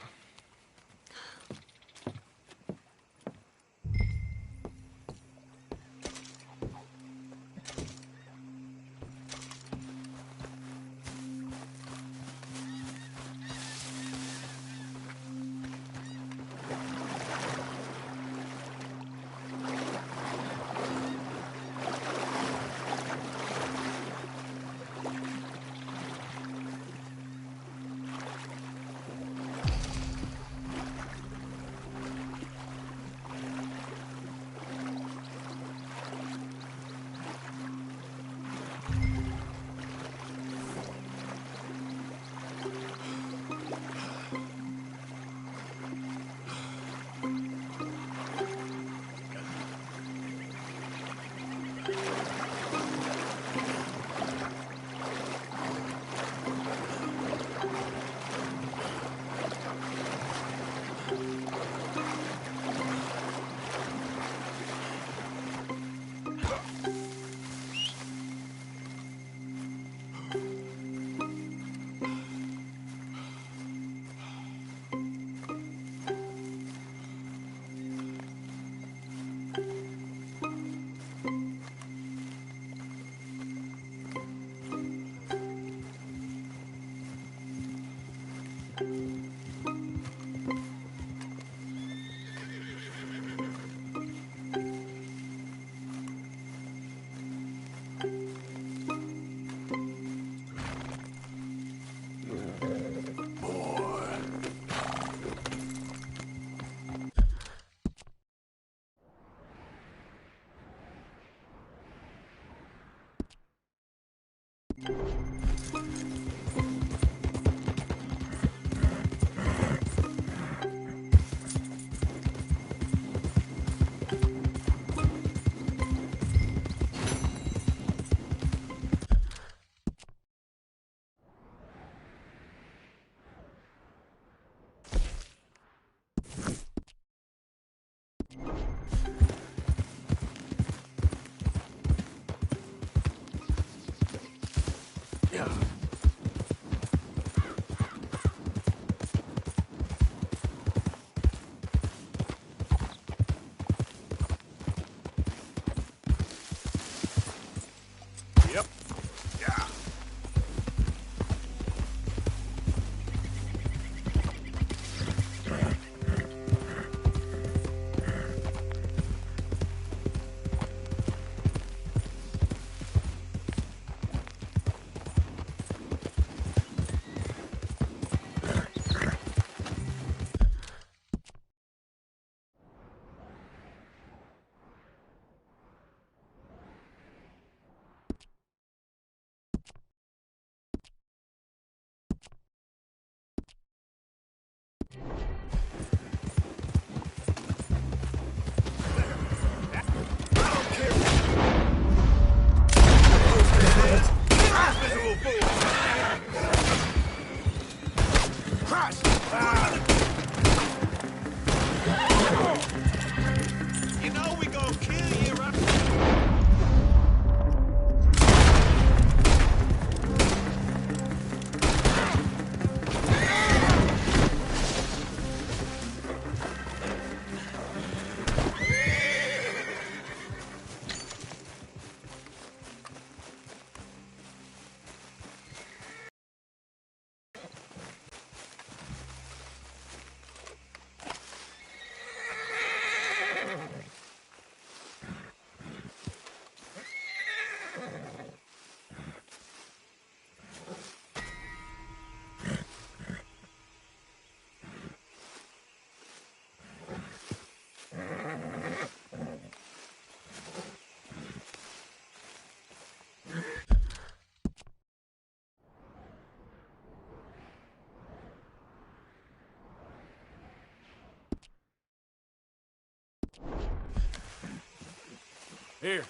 Here,